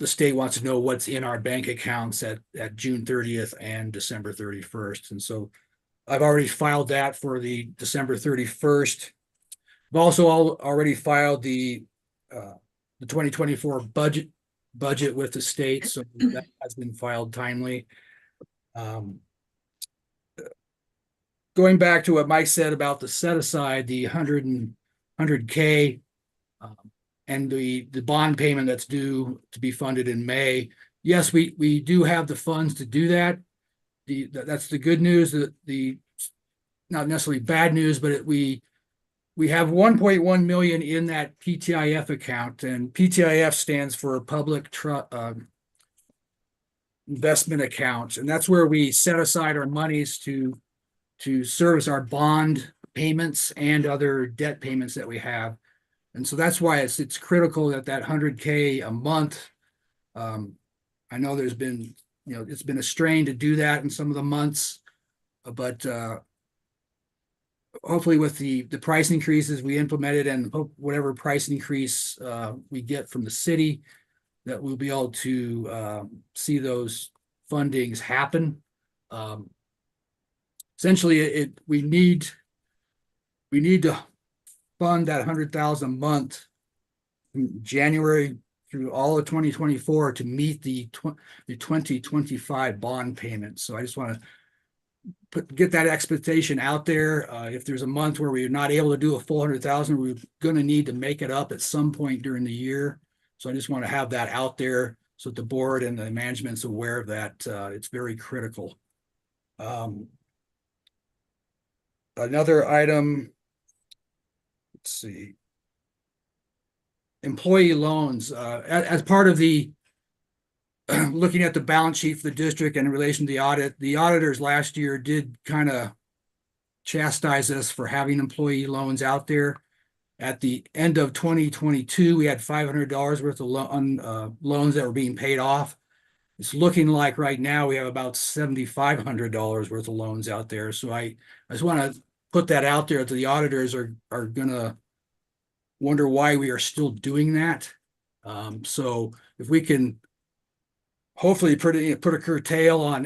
state wants to know what's in our bank accounts at June 30th and December 31st. And so I've already filed that for the December 31st. I've also already filed the 2024 budget with the state, so that has been filed timely. Going back to what Mike said about the set aside, the 100K and the bond payment that's due to be funded in May. Yes, we do have the funds to do that. That's the good news. Not necessarily bad news, but we have 1.1 million in that PTIF account, and PTIF stands for Public Investment Account, and that's where we set aside our monies to service our bond payments and other debt payments that we have. And so that's why it's critical that 100K a month. I know there's been, it's been a strain to do that in some of the months, but hopefully with the price increases we implemented and whatever price increase we get from the city, that we'll be able to see those fundings happen. Essentially, we need to fund that 100,000 a month from January through all of 2024 to meet the 2025 bond payments. So I just want to get that expectation out there. If there's a month where we're not able to do a full 100,000, we're going to need to make it up at some point during the year. So I just want to have that out there so that the board and the management's aware of that. It's very critical. Another item, let's see, employee loans. As part of the looking at the balance sheet for the district and in relation to the audit, the auditors last year did kind of chastise us for having employee loans out there. At the end of 2022, we had $500 worth of loans that were being paid off. It's looking like right now we have about $7,500 worth of loans out there. So I just want to put that out there that the auditors are going to wonder why we are still doing that. So if we can hopefully put a curtail on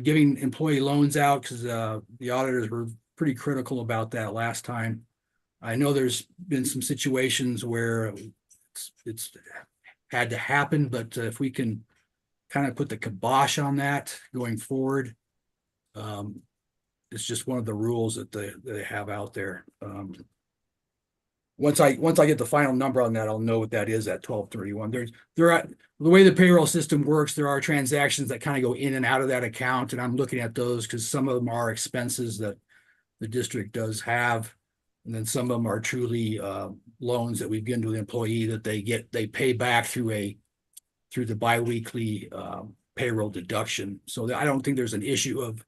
giving employee loans out, because the auditors were pretty critical about that last time. I know there's been some situations where it's had to happen, but if we can kind of put the kibosh on that going forward, it's just one of the rules that they have out there. Once I get the final number on that, I'll know what that is at 12/31. The way the payroll system works, there are transactions that kind of go in and out of that account, and I'm looking at those because some of them are expenses that the district does have, and then some of them are truly loans that we've given to the employee that they pay back through the biweekly payroll deduction. So I don't think there's an issue of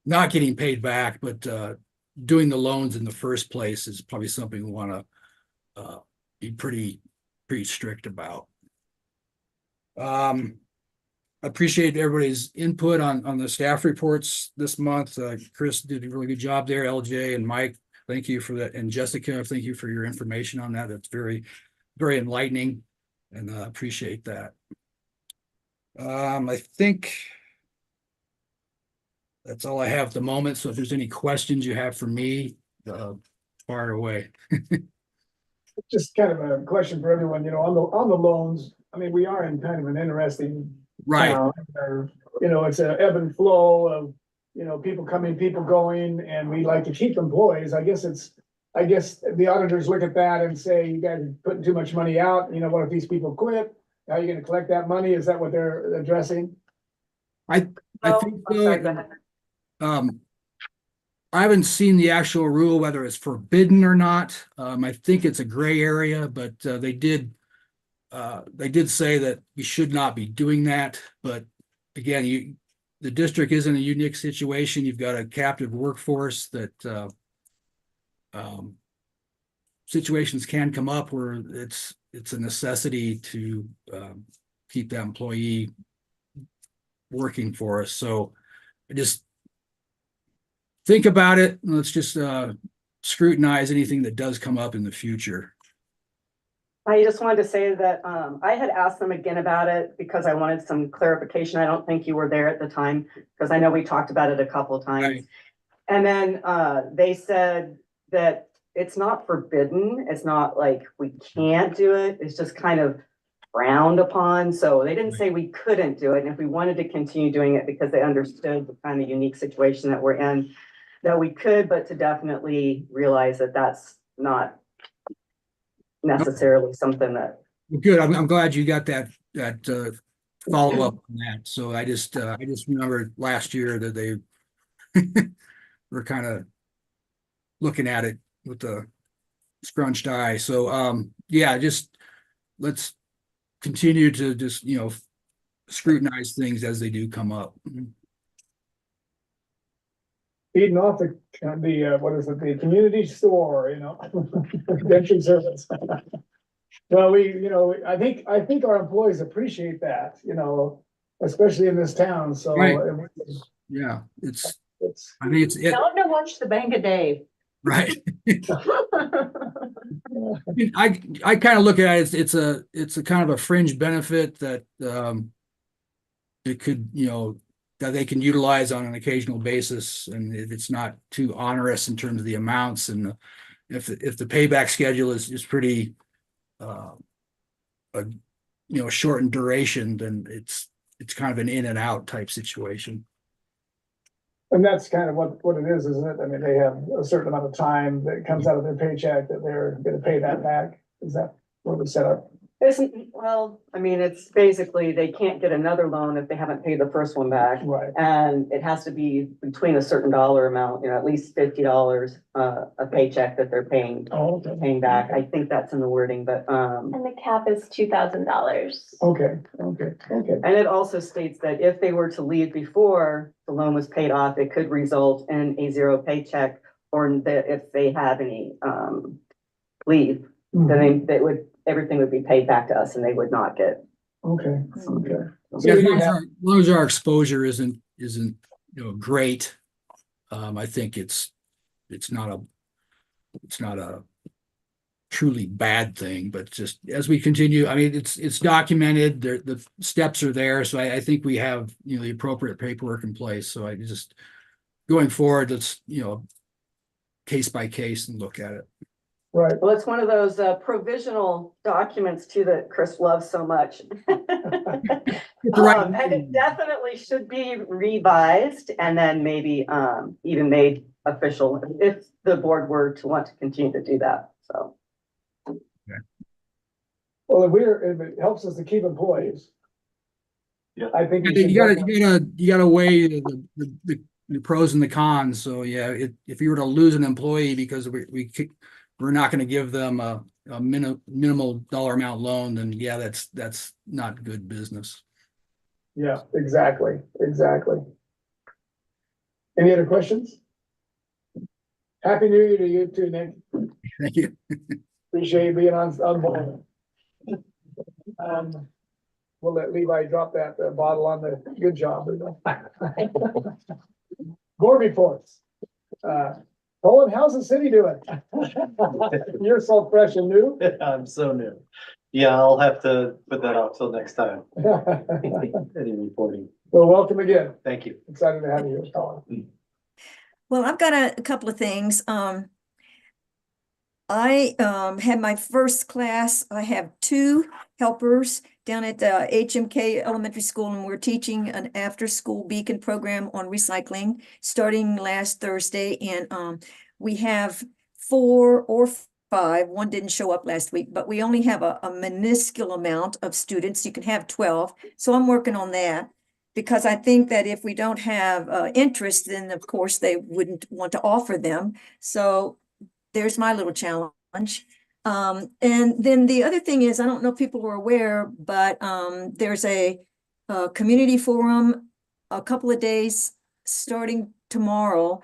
not getting paid back, but doing the loans in the first place is probably something we want to be pretty strict about. Appreciate everybody's input on the staff reports this month. Chris did a really good job there. LJ and Mike, thank you for that. And Jessica, thank you for your information on that. That's very enlightening, and appreciate that. I think that's all I have at the moment. So if there's any questions you have for me, fire away. Just kind of a question for everyone, on the loans, I mean, we are in kind of an interesting Right. town, where, it's an ebb and flow of, people coming, people going, and we like to keep employees. I guess the auditors look at that and say, you guys are putting too much money out, what if these people quit? How are you gonna collect that money? Is that what they're addressing? I Oh, think I'm sorry, go ahead. I haven't seen the actual rule, whether it's forbidden or not. I think it's a gray area, but they did say that we should not be doing that. But again, the district is in a unique situation. You've got a captive workforce that situations can come up where it's a necessity to keep that employee working for us. So I just think about it. Let's just scrutinize anything that does come up in the future. I just wanted to say that I had asked them again about it because I wanted some clarification. I don't think you were there at the time, because I know we talked about it a couple of times. Right. And then they said that it's not forbidden. It's not like we can't do it. It's just kind of frowned upon. So they didn't say we couldn't do it. And if we wanted to continue doing it because they understood the kind of unique situation that we're in, that we could, but to definitely realize that that's not necessarily something that. Good. I'm glad you got that follow up on that. So I just remember last year that they were kind of looking at it with a scrunched eye. So yeah, just let's continue to just scrutinize things as they do come up. Feeding off the what is it, the community store, redemption service. Well, I think our employees appreciate that, especially in this town, so. Right. Yeah, I mean, Tell them to watch the Bank of Dave. right. I kind of look at it, it's a kind of a fringe benefit that it could, that they can utilize on an occasional basis, and it's not too onerous in terms of the amounts, and if the payback schedule is pretty short in duration, then it's kind of an in and out type situation. And that's kind of what it is, isn't it? I mean, they have a certain amount of time that comes out of their paycheck that they're gonna pay that back. Is that what we set up? Well, I mean, it's basically, they can't get another loan if they haven't paid the first one back. Right. And it has to be between a certain dollar amount, at least $50 a paycheck that they're paying back. I think that's in the wording, but And the cap is $2,000. Okay. and it also states that if they were to leave before the loan was paid off, it could result in a zero paycheck, or that if they have any leave, then everything would be paid back to us and they would not get. Okay. Yeah, as long as our exposure isn't great, I think it's not a truly bad thing, but just as we continue, I mean, it's documented, the steps are there, so I think we have the appropriate paperwork in place. So I just going forward, let's case by case and look at it. Right. Well, it's one of those provisional documents too that Chris loves so much. And it definitely should be revised and then maybe even made official if the board were to want to continue to do that. So. Okay. Well, if it helps us to keep employees. Yeah. I think You gotta weigh the pros and the cons. So yeah, if you were to lose an employee because we're not going to give them a minimal dollar amount loan, then yeah, that's not good business. Yeah, exactly. Any other questions? Happy New Year to you too, Nick. Thank you. Appreciate you being on board. We'll let Levi drop that bottle on the good job. Board reports. Colin, how's the city doing? You're so fresh and new. I'm so new. Yeah, I'll have to put that off till next time. Any reporting. Well, welcome again. Thank you. Excited to have you here, Colin. Well, I've got a couple of things. I had my first class. I have 2 helpers down at HMK Elementary School, and we're teaching an after-school beacon program on recycling starting last Thursday. And we have 4 or 5. One didn't show up last week, but we only have a minuscule amount of students. You can have 12. So I'm working on that, because I think that if we don't have interest, then of course they wouldn't want to offer them. So there's my little challenge. And then the other thing is, I don't know if people are aware, but there's a community forum a couple of days starting tomorrow,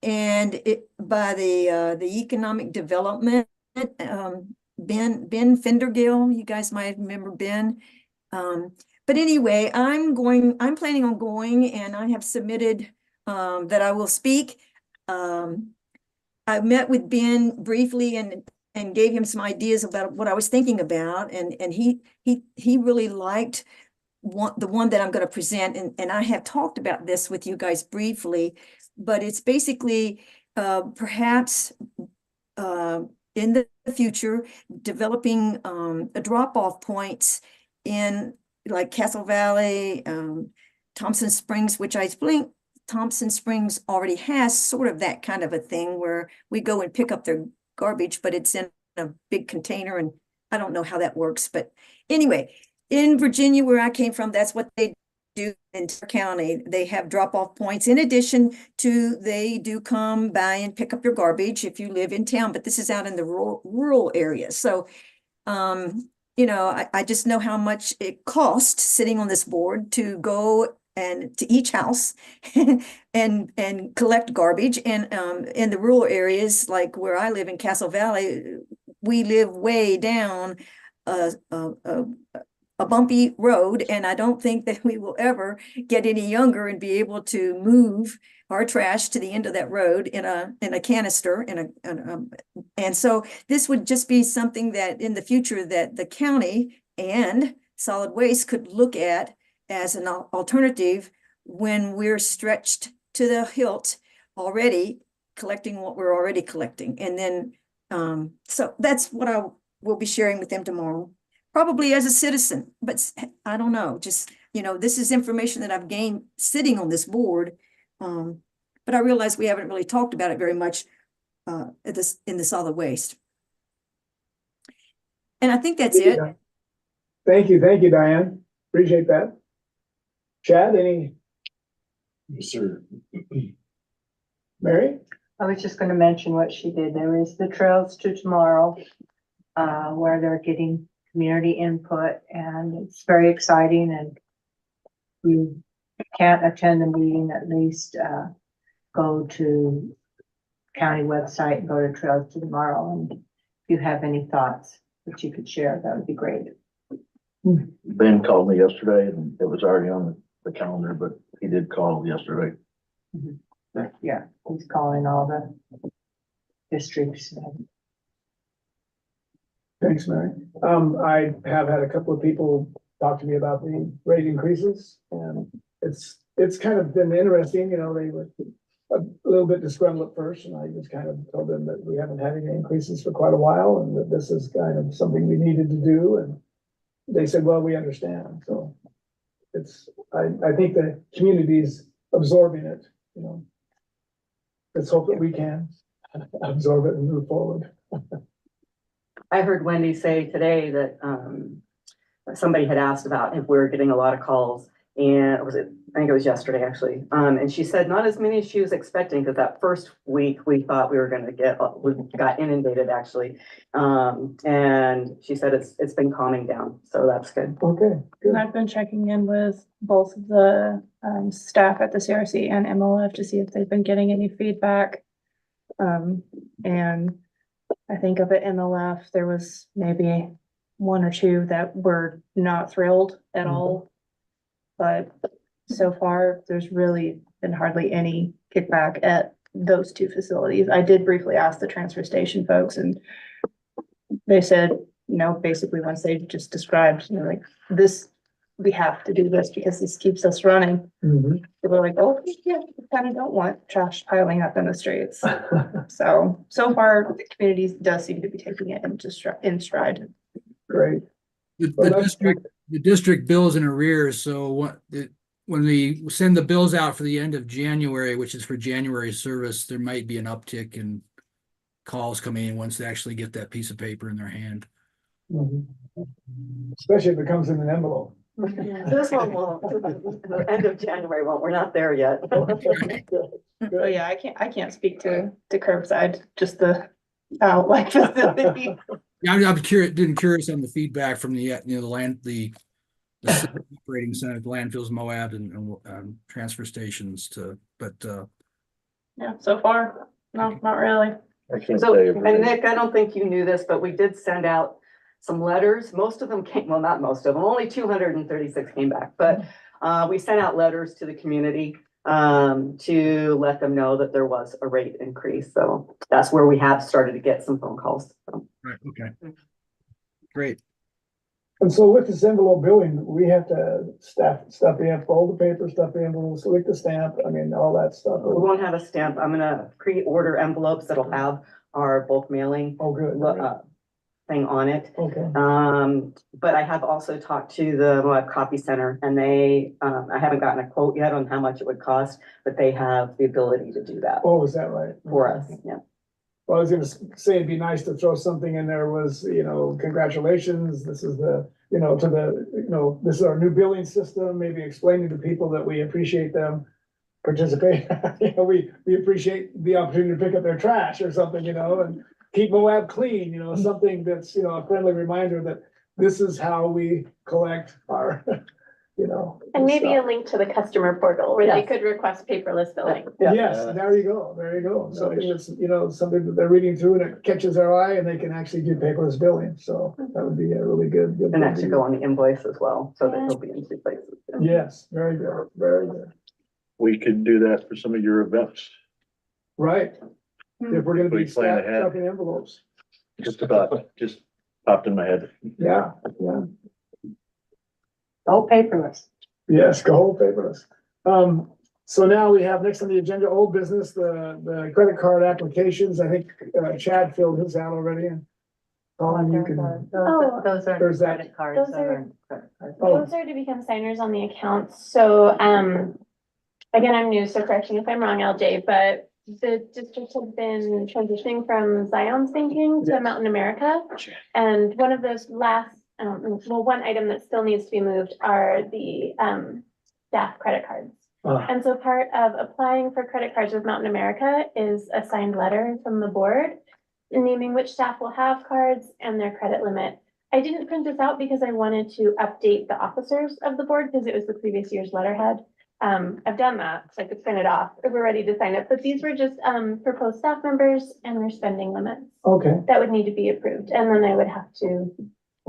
and it by the economic development, Ben Fendergill. You guys might remember Ben. But anyway, I'm planning on going, and I have submitted that I will speak. I met with Ben briefly and gave him some ideas about what I was thinking about, and he really liked the one that I'm going to present, and I have talked about this with you guys briefly, but it's basically perhaps in the future developing a drop-off points in like Castle Valley, Thompson Springs, which I think Thompson Springs already has sort of that kind of a thing where we go and pick up their garbage, but it's in a big container, and I don't know how that works. But anyway, in Virginia, where I came from, that's what they do in Turner County. They have drop-off points. In addition to, they do come by and pick up your garbage if you live in town, but this is out in the rural areas. So, you know, I just know how much it costs sitting on this board to go and to each house and collect garbage. And in the rural areas, like where I live in Castle Valley, we live way down a bumpy road, and I don't think that we will ever get any younger and be able to move our trash to the end of that road in a canister, and so this would just be something that in the future that the county and solid waste could look at as an alternative when we're stretched to the hilt already collecting what we're already collecting. And then so that's what I will be sharing with them tomorrow, probably as a citizen, but I don't know, just, you know, this is information that I've gained sitting on this board. But I realize we haven't really talked about it very much in the solid waste. And I think that's it. Thank you, Diane. Appreciate that. Chad, any? Yes, sir. Mary? I was just gonna mention what she did. There is the Trails to Tomorrow, where they're getting community input, and it's very exciting, and you can't attend the meeting, at least go to county website and go to Trails to Tomorrow, and if you have any thoughts that you could share, that would be great. Ben called me yesterday, and it was already on the calendar, but he did call yesterday. Yeah, he's calling all the districts. Thanks, Mary. I have had a couple of people talk to me about the rate increases, and it's kind of been interesting. You know, they were a little bit disgruntled at first, and I just kind of told them that we haven't had any increases for quite a while, and that this is kind of something we needed to do. And they said, well, we understand. So I think the community is absorbing it, you know. Let's hope that we can absorb it and move forward. I heard Wendy say today that somebody had asked about if we were getting a lot of calls, and I think it was yesterday actually. And she said not as many as she was expecting, because that first week we thought we were going to we got inundated actually. And she said it's been calming down, so that's good. Okay, good. And I've been checking in with both of the staff at the CRC and MLF to see if they've been getting any feedback And I think of it in the left, there was maybe one or two that were not thrilled at all. But so far, there's really been hardly any kickback at those two facilities. I did briefly ask the transfer station folks and they said, you know, basically once they just described, you know, like this, we have to do this because this keeps us running. Mhm. They were like, oh, yeah, we kind of don't want trash piling up in the streets. So far, the community does seem to be taking it in stride. Great. The, Well, the that's- district bills in arrears, so when we send the bills out for the end of January, which is for January service, there might be an uptick in calls coming in once they actually get that piece of paper in their hand. Mhm. Especially if it comes in an envelope. This one won't, the end of January won't, we're not there yet. Oh, yeah, I can't speak to curbside, just the like facility. Yeah, I'm curious on the feedback from the, you know, the operating center, the landfills, Moab and transfer stations but Yeah, so far, no, not really. I can't So, say and everything. Nick, I don't think you knew this, but we did send out some letters. Most of them came, well, not most of them, only 236 came back, but we sent out letters to the community to let them know that there was a rate increase. So that's where we have started to get some phone calls. So, right, okay. Great. And so with this envelope billing, we have to stuff the fold the paper, stuff the envelopes, lick the stamp, I mean, all that stuff. we won't have a stamp. I'm gonna pre-order envelopes that'll have our bulk mailing Oh, good. thing on it. Okay. But I have also talked to the Moab Copy Center and they, I haven't gotten a quote yet on how much it would cost, but they have the ability to do that Oh, is that right? for us, yeah. Well, I was gonna say it'd be nice to throw something in there was, you know, congratulations, this is the, you know, to the, you know, this is our new billing system, maybe explaining to people that we appreciate them participate. You know, we appreciate the opportunity to pick up their trash or something, you know, and keep Moab clean, you know, something that's, you know, a friendly reminder that this is how we collect our, you know. And maybe a stuff. link to the customer portal where they Yes. could request paperless billing. Yes, there you go, something that's, you know, something that they're reading through and it catches their eye and they can actually do paperless billing, so that would be a really good. And that should go on the invoice as well, so that it'll be in two places. Yes, very good, very good, We could do that for some of your events. right. If we're gonna be We plan ahead. stuffing envelopes, Just popped in my head. yeah. All paperless. Yes, go whole paperless. So now we have next on the agenda, old business, the credit card applications. I think Chad filled his out already and. Colin, you can, Oh. Those are There's that. credit cards. Those are- credit cards. Oh. Those are to become signers on the accounts. So, again, I'm new, so correct me if I'm wrong, LJ, but the district has been transitioning from Zion's thinking to Yes. Mountain America. And one of those last, one item that still needs to be moved are the, staff credit cards. And so part of applying for credit cards with Mountain America is a signed letter from the board naming which staff will have cards and their credit limit. I didn't print this out because I wanted to update the officers of the board because it was the previous year's letterhead. I've done that, so I could print it off if we're ready to sign it, but these were just proposed staff members and their spending limits okay, that would need to be approved. And then I would have to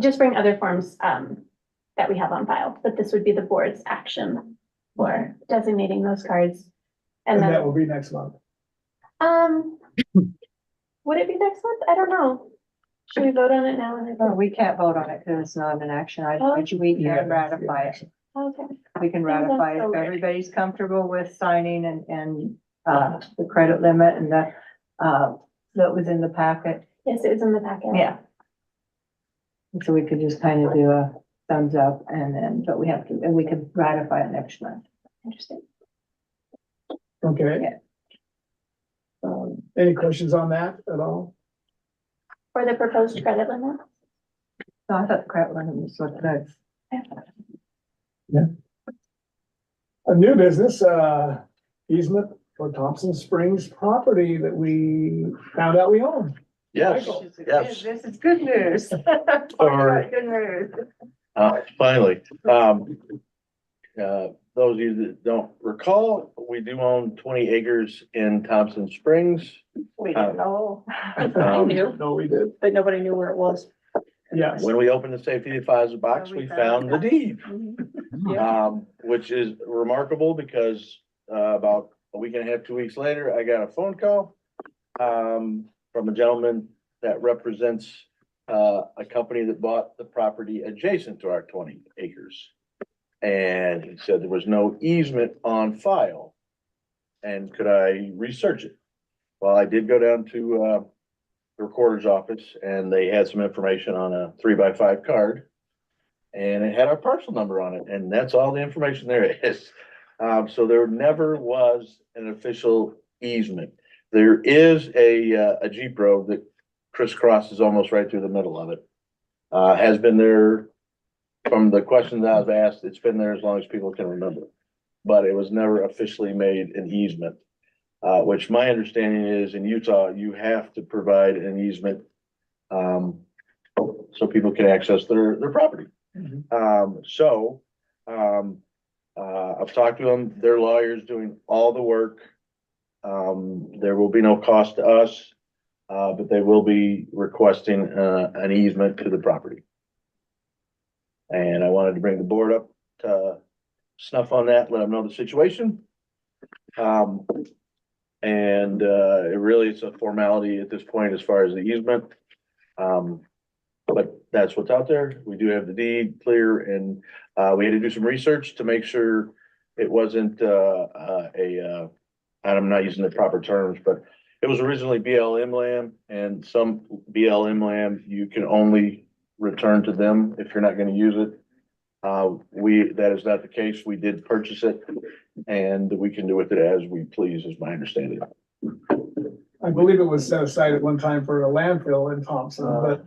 just bring other forms that we have on file, but this would be the board's action for designating those cards. and And that then, will be next month. would it be next month? I don't know. Should we vote on it now? No, we can't vote on it because it's not an action item, Oh. but we can ratify it. Okay. We can Seems like ratify it so if weird. everybody's comfortable with signing and the credit limit and that was in the packet. Yes, it was in the packet. Yeah. So we could just kind of do a thumbs up and then, but we have to, and we could ratify it next month. Interesting. Okay. Yeah. Any questions on that at all? For the proposed credit limit? So I thought the credit limit was so good. A new business, easement for Thompson Springs property that we found out we own. Yes, Michael. yes. This is good news. Or- Good news. Finally, those of you that don't recall, we do own 20 acres in Thompson Springs. We didn't know. I Um, knew, No, we did. but nobody knew where it was. Yes. When we opened the safety deposit box, Yeah, we we found found the deed. Yeah. Which is remarkable because, about a week and a half, 2 weeks later, I got a phone call, from a gentleman that represents, a company that bought the property adjacent to our 20 acres. And he said there was no easement on file. And could I research it? Well, I did go down to, the recorder's office and they had some information on a 3x5 card. And it had our parcel number on it, and that's all the information there is. So there never was an official easement. There is a Jeep road that crisscrosses almost right through the middle of it. Has been there from the questions I've asked, it's been there as long as people can remember. But it was never officially made an easement, which my understanding is in Utah, you have to provide an easement, so people can access their property. I've talked to them, their lawyer's doing all the work. There will be no cost to us, but they will be requesting, an easement to the property. And I wanted to bring the board up to snuff on that, let them know the situation. It really is a formality at this point as far as the easement. But that's what's out there. We do have the deed clear and, we had to do some research to make sure it wasn't, I'm not using the proper terms, but it was originally BLM land and some BLM land, you can only return to them if you're not gonna use it. That is not the case. We did purchase it and we can do with it as we please, is my understanding. I believe it was set aside at one time for a landfill in Thompson, but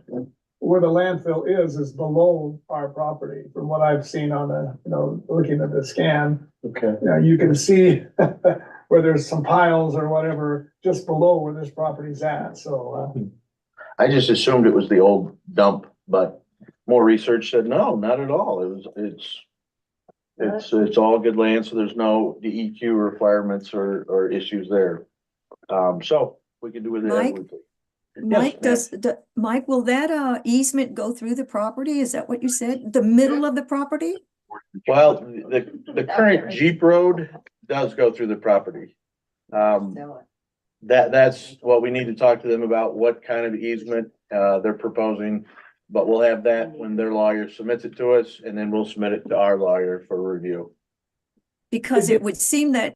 where the landfill is below our property, from what I've seen on looking at the scan. Okay. You can see where there's some piles or whatever, just below where this property's at, so, I just assumed it was the old dump, but more research said, no, not at all. It's all good land, so there's no DEQ requirements or issues there. So we can do with it. as we please. Mike, Mike, will that easement go through the property? Is that what you said? The middle of the property? Well, the current Jeep road does go through the property. That's what we need to talk to them about, what kind of easement, they're proposing. But we'll have that when their lawyer submits it to us, and then we'll submit it to our lawyer for review. Because it would seem that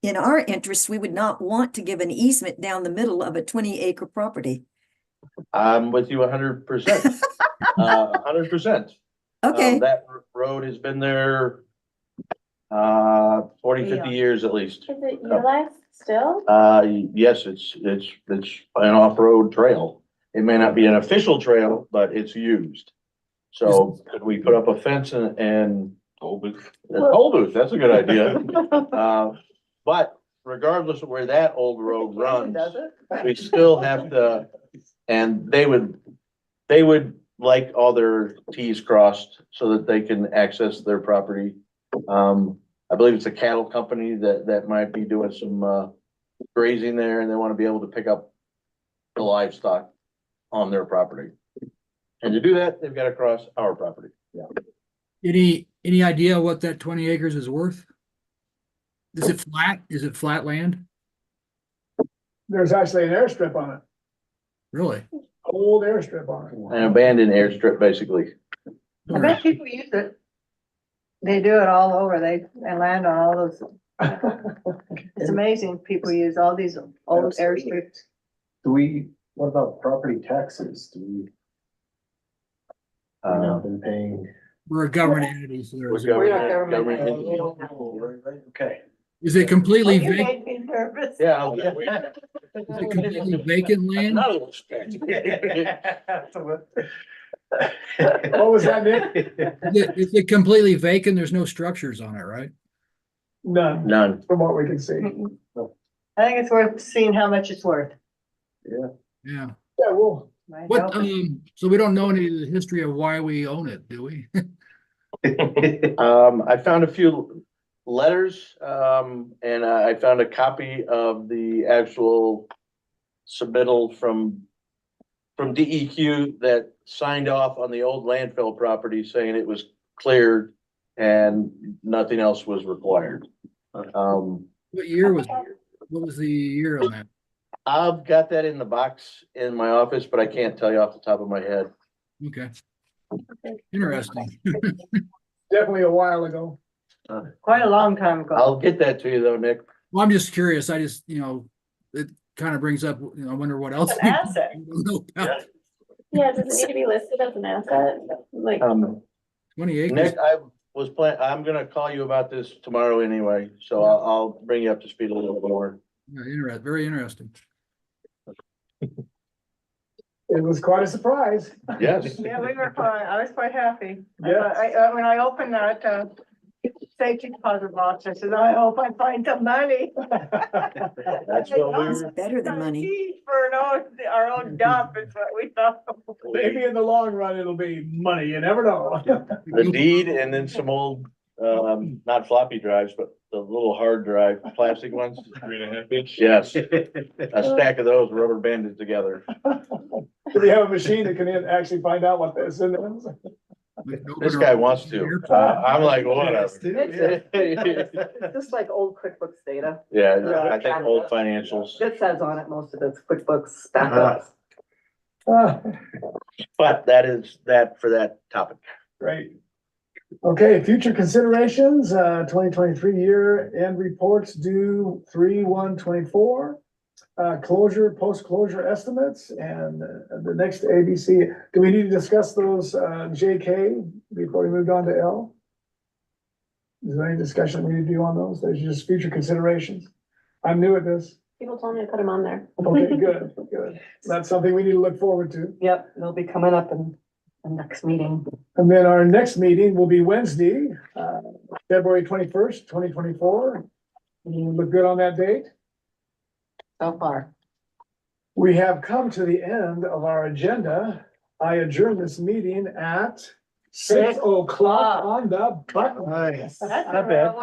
in our interest, we would not want to give an easement down the middle of a 20-acre property. I'm with you 100%. 100%. Okay, That road has been there 40, 50 years at least. Is it utilized still? Yes, it's an off-road trail. It may not be an official trail, but it's used. So could we put up a fence and toll booth, that's a good idea. But regardless of where that old road runs, we still have to, and they would like all their T's crossed so that they can access their property. I believe it's a cattle company that might be doing some, grazing there, and they want to be able to pick up the livestock on their property. And to do that, they've got to cross our property. Yeah. Any idea what that 20 acres is worth? Is it flat? Is it flat land? there's actually an airstrip on it, Really? old airstrip on it. An abandoned airstrip, basically. I bet people use it. They do it all over. They land on all those. It's amazing. People use all these old airstrips. What about property taxes? Do we? Not been paying. We're a government entity, so there's, Okay. is it completely You vacant? made me nervous. Yeah. Is it completely vacant land? What was that, Nick? Is it completely vacant? There's no structures on it, right? None, None. from what we can see. I think it's worth seeing how much it's worth. Yeah. Yeah, well, Might What, help. so we don't know any of the history of why we own it, do we? I found a few letters, and I found a copy of the actual submittal from DEQ that signed off on the old landfill property saying it was cleared and nothing else was required. What year was, what was the year on that? I've got that in the box in my office, but I can't tell you off the top of my head. Okay. Interesting. Definitely a while ago. Quite a long time ago. I'll get that to you though, Nick. Well, I'm just curious. I just, it kind of brings up, I wonder what else. An asset. we don't know about. Yeah, does it need to be listed as an asset? Like, 20 acres. Nick, I'm gonna call you about this tomorrow anyway, so I'll bring you up to speed a little bit more. Yeah, very interesting. It was quite a surprise. Yes. Yeah, we were fine. I was quite happy. Yeah. When I opened that, safety deposit box, I said, I hope I find some money. That's what we It's were, better than money. For our own dump is what we thought. Maybe in the long run, it'll be money. You never know. the deed and then some old, not floppy drives, but the little hard drive, plastic ones. 3.5 inch. Yes, a stack of those rubber banded together. Do we have a machine that can actually find out what this is? This guy wants to. I'm like, whatever. It's just like old QuickBooks data. Yeah, I think old financials, It says on it, most of it's QuickBooks backups. but that is that for that topic. Great. Okay, future considerations, 2023 year end reports due 3/1/24. Closure, post-closure estimates and the next ABC. Do we need to discuss those, JK before we moved on to L? Is there any discussion we need to do on those? There's just future considerations. I'm new at this. people told me to put them on there. Okay, good, good. That's something we need to look forward to. Yep, they'll be coming up in the next meeting. And then our next meeting will be Wednesday, February 21st, 2024. You look good on that date? So far. We have come to the end of our agenda. I adjourn this meeting at 6 o'clock on the button. Nice. That's Not bad.